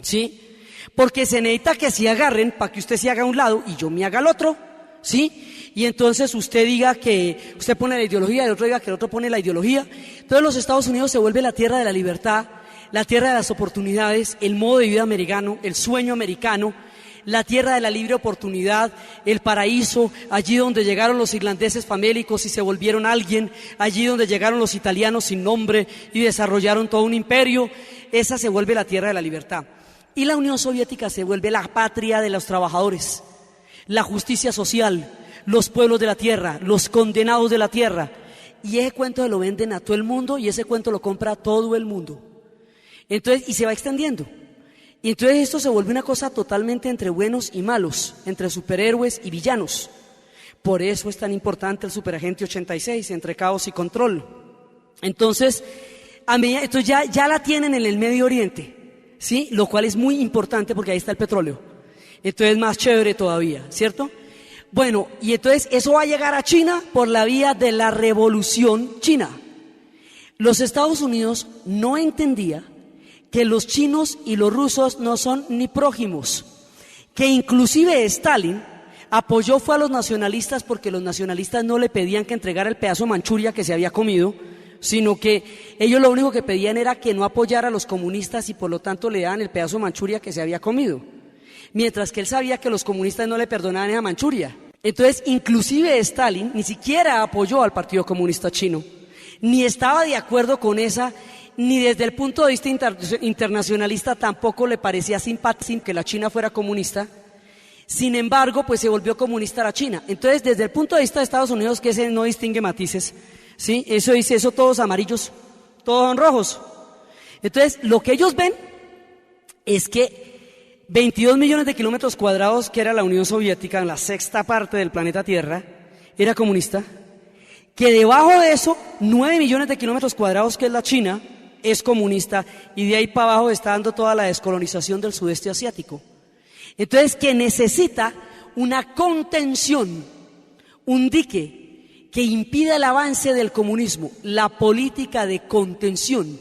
¿sí? Porque se necesita que se agarren para que usted se haga a un lado y yo me haga al otro, ¿sí? Y entonces usted diga que usted pone la ideología y el otro diga que el otro pone la ideología. Entonces los Estados Unidos se vuelve la tierra de la libertad, la tierra de las oportunidades, el modo de vida americano, el sueño americano, la tierra de la libre oportunidad, el paraíso, allí donde llegaron los irlandeses famélicos y se volvieron alguien, allí donde llegaron los italianos sin nombre y desarrollaron todo un imperio. Esa se vuelve la tierra de la libertad. Y la Unión Soviética se vuelve la patria de los trabajadores, la justicia social, los pueblos de la tierra, los condenados de la tierra. Y ese cuento se lo venden a todo el mundo y ese cuento lo compra todo el mundo. Entonces, y se va extendiendo. Y entonces esto se vuelve una cosa totalmente entre buenos y malos, entre superhéroes y villanos. Por eso es tan importante el Superagente 86, entre caos y control. Entonces, ya la tienen en el Medio Oriente, ¿sí? Lo cual es muy importante porque ahí está el petróleo. Entonces más chévere todavía, ¿cierto? Bueno, y entonces eso va a llegar a China por la vía de la Revolución China. Los Estados Unidos no entendía que los chinos y los rusos no son ni prójimos, que inclusive Stalin apoyó fue a los nacionalistas porque los nacionalistas no le pedían que entregara el pedazo de Manchuria que se había comido, sino que ellos lo único que pedían era que no apoyara a los comunistas y por lo tanto le daban el pedazo de Manchuria que se había comido, mientras que él sabía que los comunistas no le perdonaban esa Manchuria. Entonces, inclusive Stalin ni siquiera apoyó al Partido Comunista Chino, ni estaba de acuerdo con esa, ni desde el punto de vista internacionalista tampoco le parecía simpático que la China fuera comunista. Sin embargo, pues se volvió comunista la China. Entonces, desde el punto de vista de Estados Unidos, que ese no distingue matices, ¿sí? Eso dice, eso todos amarillos, todos son rojos. Entonces, lo que ellos ven es que 22 millones de kilómetros cuadrados, que era la Unión Soviética, en la sexta parte del planeta Tierra, era comunista, que debajo de eso, 9 millones de kilómetros cuadrados, que es la China, es comunista, y de ahí para abajo está dando toda la descolonización del sudeste asiático. Entonces, que necesita una contención, un dique que impida el avance del comunismo, la política de contención,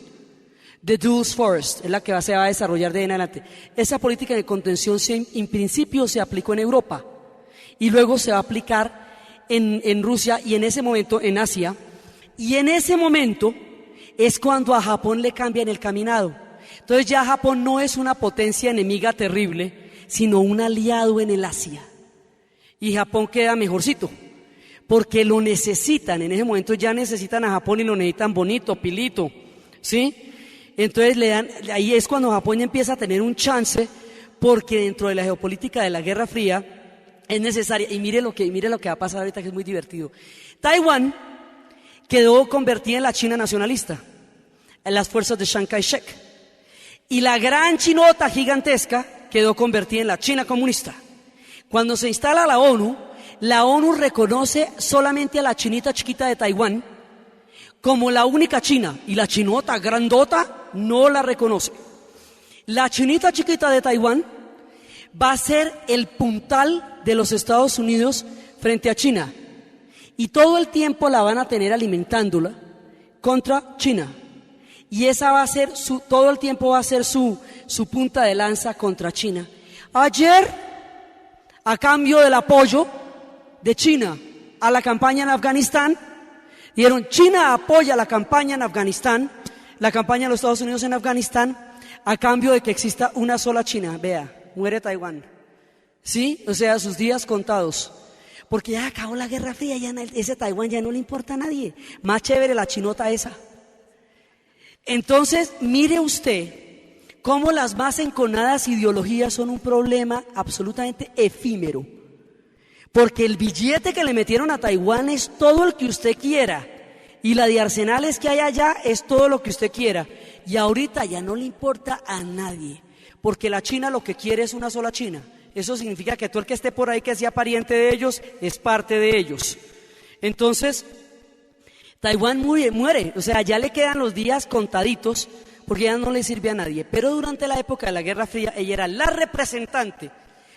The Dulles Forest, es la que se va a desarrollar de ahí en adelante. Esa política de contención en principio se aplicó en Europa y luego se va a aplicar en Rusia y en ese momento en Asia. Y en ese momento es cuando a Japón le cambian el caminado. Entonces ya Japón no es una potencia enemiga terrible, sino un aliado en el Asia. Y Japón queda mejorcito, porque lo necesitan. En ese momento ya necesitan a Japón y lo necesitan bonito, pilito, ¿sí? Entonces ahí es cuando Japón ya empieza a tener un chance, porque dentro de la geopolítica de la Guerra Fría es necesaria. Y mire lo que va a pasar ahorita, que es muy divertido. Taiwán quedó convertida en la China nacionalista, en las fuerzas de Chiang Kai-shek. Y la gran chinota gigantesca quedó convertida en la China comunista. Cuando se instala la ONU reconoce solamente a la chinita chiquita de Taiwán como la única China, y la chinota grandota no la reconoce. La chinita chiquita de Taiwán va a ser el puntal de los Estados Unidos frente a China, y todo el tiempo la van a tener alimentándola contra China, y esa va a ser todo el tiempo va a ser su punta de lanza contra China. Ayer, a cambio del apoyo de China a la campaña en Afganistán, dijeron: China apoya la campaña en Afganistán, la campaña de los Estados Unidos en Afganistán, a cambio de que exista una sola China. Vea, muere Taiwán, ¿sí? O sea, sus días contados, porque ya acabó la Guerra Fría, ya ese Taiwán ya no le importa a nadie. Más chévere la chinota esa. Entonces, mire usted cómo las más enconadas ideologías son un problema absolutamente efímero, porque el billete que le metieron a Taiwán es todo el que usted quiera, y la de arsenales que hay allá es todo lo que usted quiera, y ahorita ya no le importa a nadie, porque la China lo que quiere es una sola China. Eso significa que todo el que esté por ahí que sea pariente de ellos es parte de ellos. Entonces Taiwán muere, o sea, ya le quedan los días contaditos, porque ya no le sirve a nadie. Pero durante la época de la Guerra Fría, ella era la representante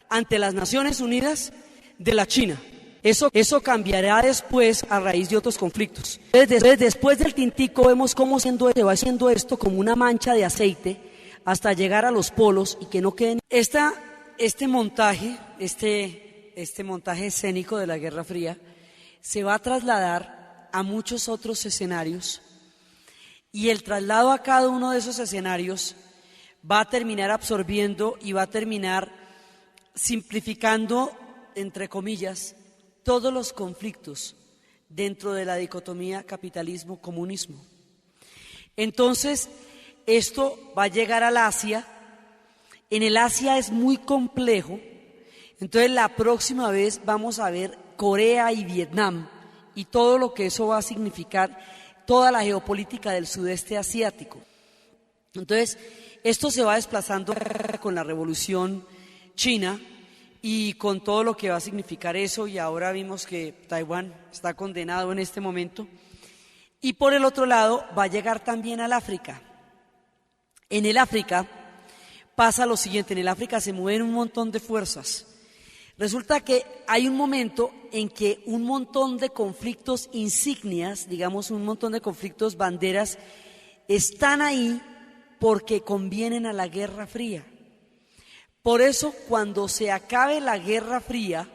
ante las Naciones Unidas de la China. Eso cambiará después a raíz de otros conflictos. Después del tintico vemos cómo se va haciendo esto como una mancha de aceite hasta llegar a los polos y que no queden. Este montaje escénico de la Guerra Fría se va a trasladar a muchos otros escenarios, y el traslado a cada uno de esos escenarios va a terminar absorbiendo y va a terminar simplificando, entre comillas, todos los conflictos dentro de la dicotomía capitalismo-comunismo. Entonces, esto va a llegar al Asia. En el Asia es muy complejo, entonces la próxima vez vamos a ver Corea y Vietnam y todo lo que eso va a significar, toda la geopolítica del sudeste asiático. Entonces, esto se va desplazando con la revolución china y con todo lo que va a significar eso, y ahora vimos que Taiwán está condenado en este momento. Y por el otro lado va a llegar también al África. En el África pasa lo siguiente: en el África se mueven un montón de fuerzas. Resulta que hay un momento en que un montón de conflictos insignias, digamos un montón de conflictos banderas, están ahí porque convienen a la Guerra Fría. Por eso, cuando se acabe la Guerra Fría,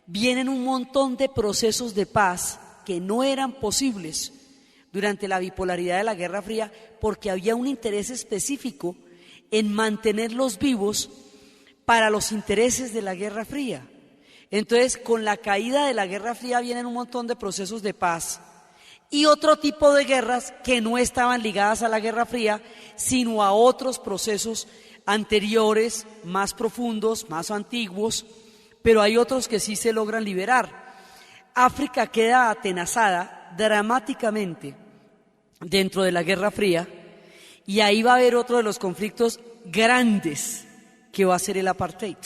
vienen un montón de procesos de paz que no eran posibles durante la bipolaridad de la Guerra Fría, porque había un interés específico en mantenerlos vivos para los intereses de la Guerra Fría. Entonces, con la caída de la Guerra Fría vienen un montón de procesos de paz y otro tipo de guerras que no estaban ligadas a la Guerra Fría, sino a otros procesos anteriores, más profundos, más antiguos, pero hay otros que sí se logran liberar. África queda atenazada dramáticamente dentro de la Guerra Fría, y ahí va a haber otro de los conflictos grandes, que va a ser el apartheid.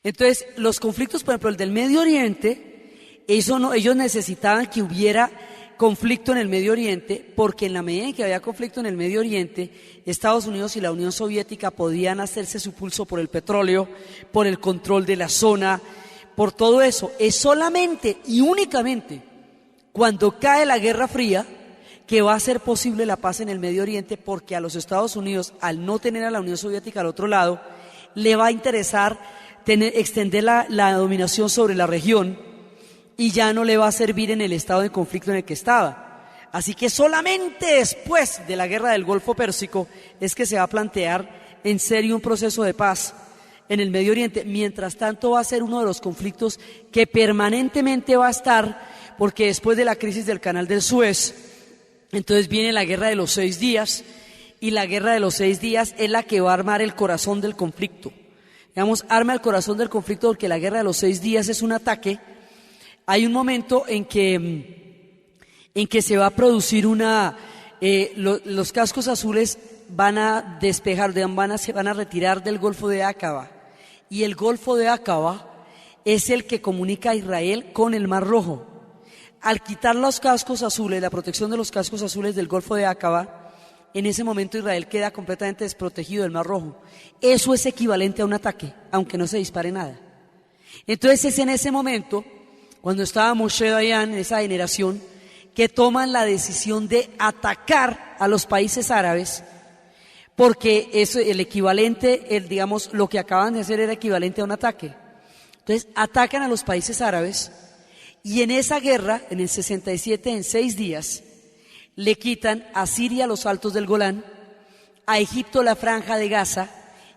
Entonces, los conflictos, por ejemplo, el del Medio Oriente, ellos necesitaban que hubiera conflicto en el Medio Oriente, porque en la medida en que había conflicto en el Medio Oriente, Estados Unidos y la Unión Soviética podían hacerse su pulso por el petróleo, por el control de la zona, por todo eso. Es solamente y únicamente cuando cae la Guerra Fría que va a ser posible la paz en el Medio Oriente, porque a los Estados Unidos, al no tener a la Unión Soviética al otro lado, le va a interesar extender la dominación sobre la región y ya no le va a servir en el estado de conflicto en el que estaba. Así que solamente después de la guerra del Golfo Pérsico es que se va a plantear en serio un proceso de paz en el Medio Oriente. Mientras tanto va a ser uno de los conflictos que permanentemente va a estar, porque después de la crisis del Canal del Suez, entonces viene la Guerra de los 6 días, y la Guerra de los 6 días es la que va a armar el corazón del conflicto. Digamos, arma el corazón del conflicto porque la Guerra de los 6 días es un ataque. Hay un momento en que se va a producir los cascos azules van a despejar, se van a retirar del Golfo de Aqaba, y el Golfo de Aqaba es el que comunica a Israel con el Mar Rojo. Al quitar los cascos azules, la protección de los cascos azules del Golfo de Aqaba, en ese momento Israel queda completamente desprotegido del Mar Rojo. Eso es equivalente a un ataque, aunque no se dispare nada. Entonces es en ese momento, cuando estaba Moshe Dayan, en esa generación, que toman la decisión de atacar a los países árabes, porque eso, el equivalente, digamos, lo que acaban de hacer era equivalente a un ataque. Entonces atacan a los países árabes, y en esa guerra, en el 67, en 6 días, le quitan a Siria los altos del Golán, a Egipto la franja de Gaza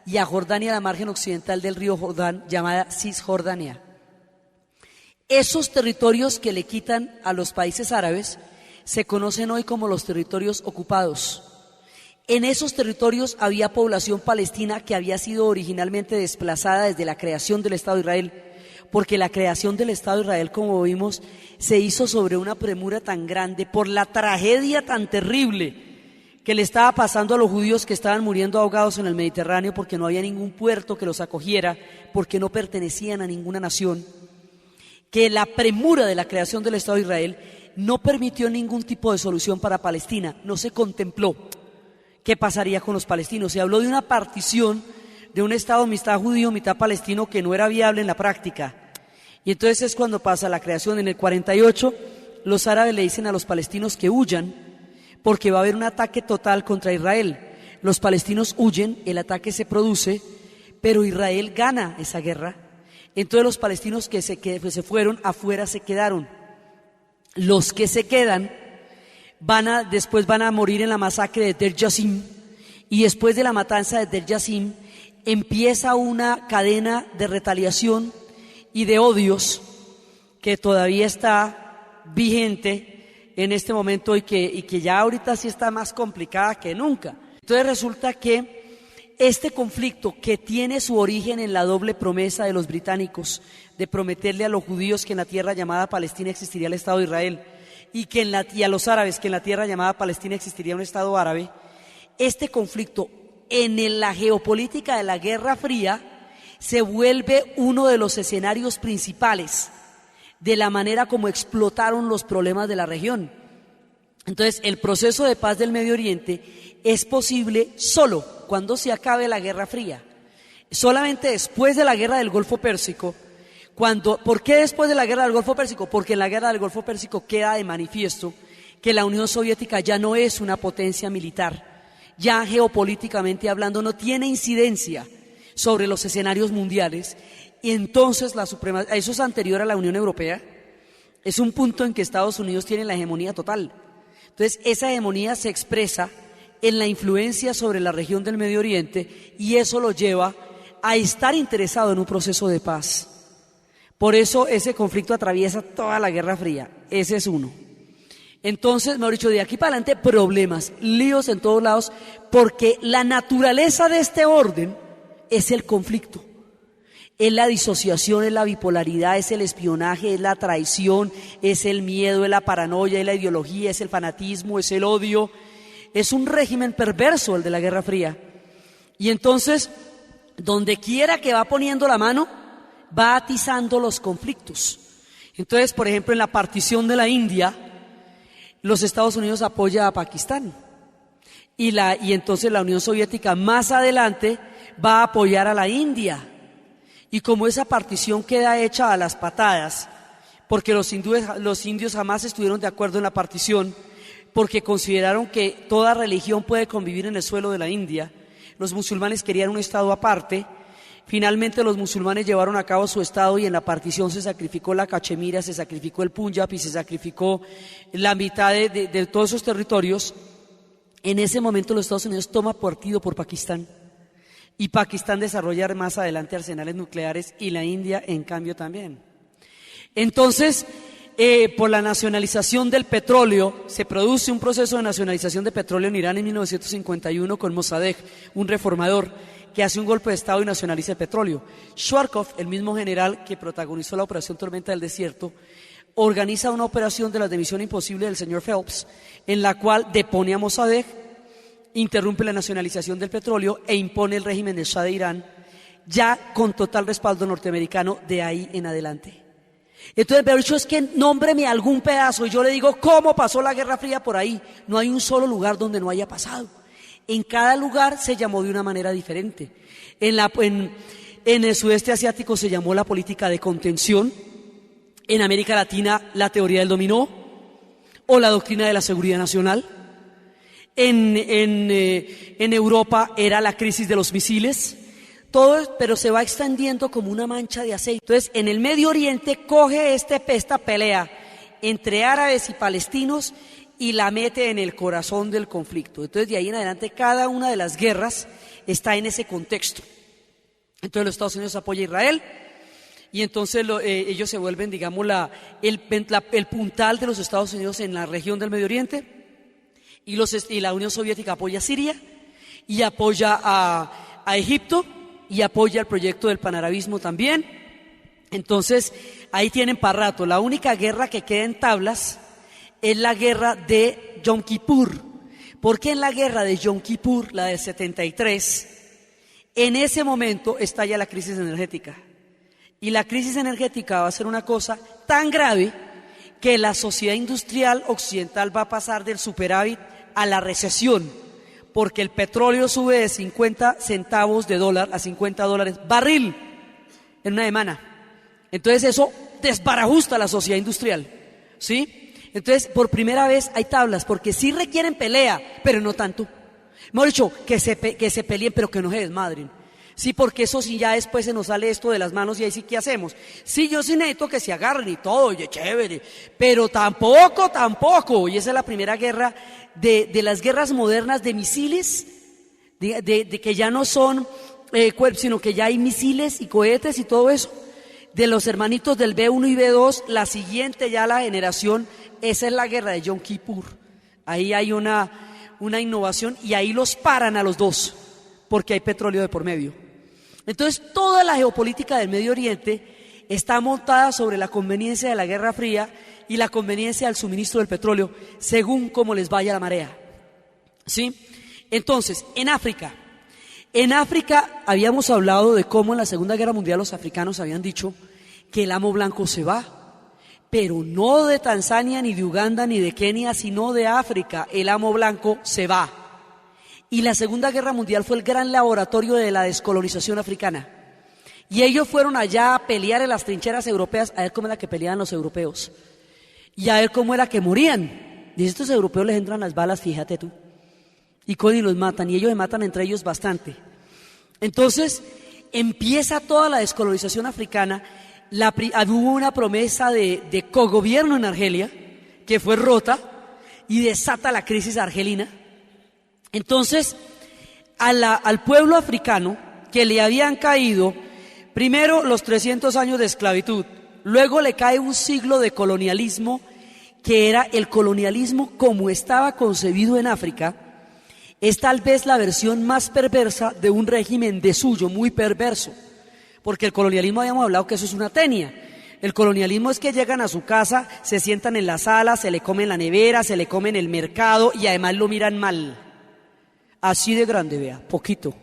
y a Jordania la margen occidental del río Jordán, llamada Cisjordania. Esos territorios que le quitan a los países árabes se conocen hoy como los territorios ocupados. En esos territorios había población palestina que había sido originalmente desplazada desde la creación del Estado de Israel, porque la creación del Estado de Israel, como vimos, se hizo sobre una premura tan grande por la tragedia tan terrible que le estaba pasando a los judíos que estaban muriendo ahogados en el Mediterráneo porque no había ningún puerto que los acogiera, porque no pertenecían a ninguna nación, que la premura de la creación del Estado de Israel no permitió ningún tipo de solución para Palestina. No se contempló qué pasaría con los palestinos. Se habló de una partición de un Estado mitad judío, mitad palestino, que no era viable en la práctica. Y entonces es cuando pasa la creación. En el 48, los árabes le dicen a los palestinos que huyan, porque va a haber un ataque total contra Israel. Los palestinos huyen, el ataque se produce, pero Israel gana esa guerra. Entonces los palestinos que se fueron afuera se quedaron. Los que se quedan después van a morir en la masacre de Deir Yassin, y después de la matanza de Deir Yassin empieza una cadena de retaliación y de odios que todavía está vigente en este momento y que ya ahorita sí está más complicada que nunca. Entonces resulta que este conflicto, que tiene su origen en la doble promesa de los británicos de prometerle a los judíos que en la tierra llamada Palestina existiría el Estado de Israel y a los árabes que en la tierra llamada Palestina existiría un Estado árabe, este conflicto en la geopolítica de la Guerra Fría se vuelve uno de los escenarios principales de la manera como explotaron los problemas de la región. Entonces, el proceso de paz del Medio Oriente es posible solo cuando se acabe la Guerra Fría. Solamente después de la Guerra del Golfo Pérsico. ¿Por qué después de la Guerra del Golfo Pérsico? Porque en la Guerra del Golfo Pérsico queda de manifiesto que la Unión Soviética ya no es una potencia militar. Ya geopolíticamente hablando no tiene incidencia sobre los escenarios mundiales, y entonces eso es anterior a la Unión Europea, es un punto en que Estados Unidos tiene la hegemonía total. Entonces esa hegemonía se expresa en la influencia sobre la región del Medio Oriente, y eso lo lleva a estar interesado en un proceso de paz. Por eso ese conflicto atraviesa toda la Guerra Fría. Ese es uno. Entonces, mejor dicho, de aquí para adelante problemas, líos en todos lados, porque la naturaleza de este orden es el conflicto. Es la disociación, es la bipolaridad, es el espionaje, es la traición, es el miedo, es la paranoia, es la ideología, es el fanatismo, es el odio. Es un régimen perverso el de la Guerra Fría. Y entonces, donde quiera que va poniendo la mano, va atizando los conflictos. Entonces, por ejemplo, en la partición de la India, los Estados Unidos apoya a Pakistán, y entonces la Unión Soviética más adelante va a apoyar a la India. Y como esa partición queda hecha a las patadas, porque los indios jamás estuvieron de acuerdo en la partición, porque consideraron que toda religión puede convivir en el suelo de la India. Los musulmanes querían un estado aparte. Finalmente los musulmanes llevaron a cabo su estado y en la partición se sacrificó la Cachemira, se sacrificó el Punjab y se sacrificó la mitad de todos esos territorios. En ese momento los Estados Unidos toman partido por Pakistán y Pakistán desarrolla más adelante arsenales nucleares y la India en cambio también. Entonces, por la nacionalización del petróleo, se produce un proceso de nacionalización de petróleo en Irán en 1951 con Mossadegh, un reformador que hace un golpe de Estado y nacionaliza el petróleo. Schwarzkopf, el mismo general que protagonizó la operación Tormenta del Desierto, organiza una operación de las de Misión Imposible del señor Phelps, en la cual depone a Mossadegh, interrumpe la nacionalización del petróleo e impone el régimen del Shah de Irán, ya con total respaldo norteamericano de ahí en adelante. Entonces, pero dicho es que nómbreme algún pedazo y yo le digo cómo pasó la Guerra Fría por ahí. No hay un solo lugar donde no haya pasado. En cada lugar se llamó de una manera diferente. En el sudeste asiático se llamó la política de contención, en América Latina la teoría del dominó o la doctrina de la seguridad nacional, en Europa era la crisis de los misiles, todo, pero se va extendiendo como una mancha de aceite. Entonces, en el Medio Oriente coge esta pelea entre árabes y palestinos y la mete en el corazón del conflicto. Entonces, de ahí en adelante, cada una de las guerras está en ese contexto. Entonces, los Estados Unidos apoyan a Israel y entonces ellos se vuelven, digamos, el puntal de los Estados Unidos en la región del Medio Oriente y la Unión Soviética apoya a Siria y apoya a Egipto y apoya el proyecto del panarabismo también. Entonces, ahí tienen para rato. La única guerra que queda en tablas es la guerra de Yom Kippur, porque en la guerra de Yom Kippur, la del 73, en ese momento estalla la crisis energética, y la crisis energética va a ser una cosa tan grave que la sociedad industrial occidental va a pasar del superávit a la recesión, porque el petróleo sube de 50 centavos de dólar a $50 barril en una semana. Entonces eso desbarajusta la sociedad industrial, ¿sí? Entonces, por primera vez hay tablas, porque sí requieren pelea, pero no tanto. Hemos dicho que se peleen, pero que no se desmadren. Sí, porque eso sí ya después se nos sale esto de las manos y ahí sí, ¿qué hacemos? Sí, yo sí necesito que se agarren y todo, y chévere, pero tampoco. Y esa es la primera guerra de las guerras modernas de misiles, de que ya no son, sino que ya hay misiles y cohetes y todo eso. De los hermanitos del B1 y B2, la siguiente ya la generación, esa es la guerra de Yom Kippur. Ahí hay una innovación y ahí los paran a los dos, porque hay petróleo de por medio. Entonces, toda la geopolítica del Medio Oriente está montada sobre la conveniencia de la Guerra Fría y la conveniencia del suministro del petróleo, según cómo les vaya la marea, ¿sí? Entonces, en África habíamos hablado de cómo en la Segunda Guerra Mundial los africanos habían dicho que el amo blanco se va, pero no de Tanzania, ni de Uganda, ni de Kenia, sino de África. El amo blanco se va. Y la Segunda Guerra Mundial fue el gran laboratorio de la descolonización africana. Y ellos fueron allá a pelear en las trincheras europeas, a ver cómo era que peleaban los europeos. Y a ver cómo era que morían. Y a estos europeos les entran las balas, fíjate tú. Y los matan, y ellos se matan entre ellos bastante. Entonces, empieza toda la descolonización africana. Hubo una promesa de cogobierno en Argelia, que fue rota, y desata la crisis argelina. Entonces, al pueblo africano, que le habían caído, primero los 300 años de esclavitud, luego le cae un siglo de colonialismo, que era el colonialismo como estaba concebido en África, es tal vez la versión más perversa de un régimen de suyo, muy perverso, porque el colonialismo habíamos hablado que eso es una tenia. El colonialismo es que llegan a su casa, se sientan en la sala, se le comen la nevera, se le comen el mercado y además lo miran mal. Así de grande, vea, poquito.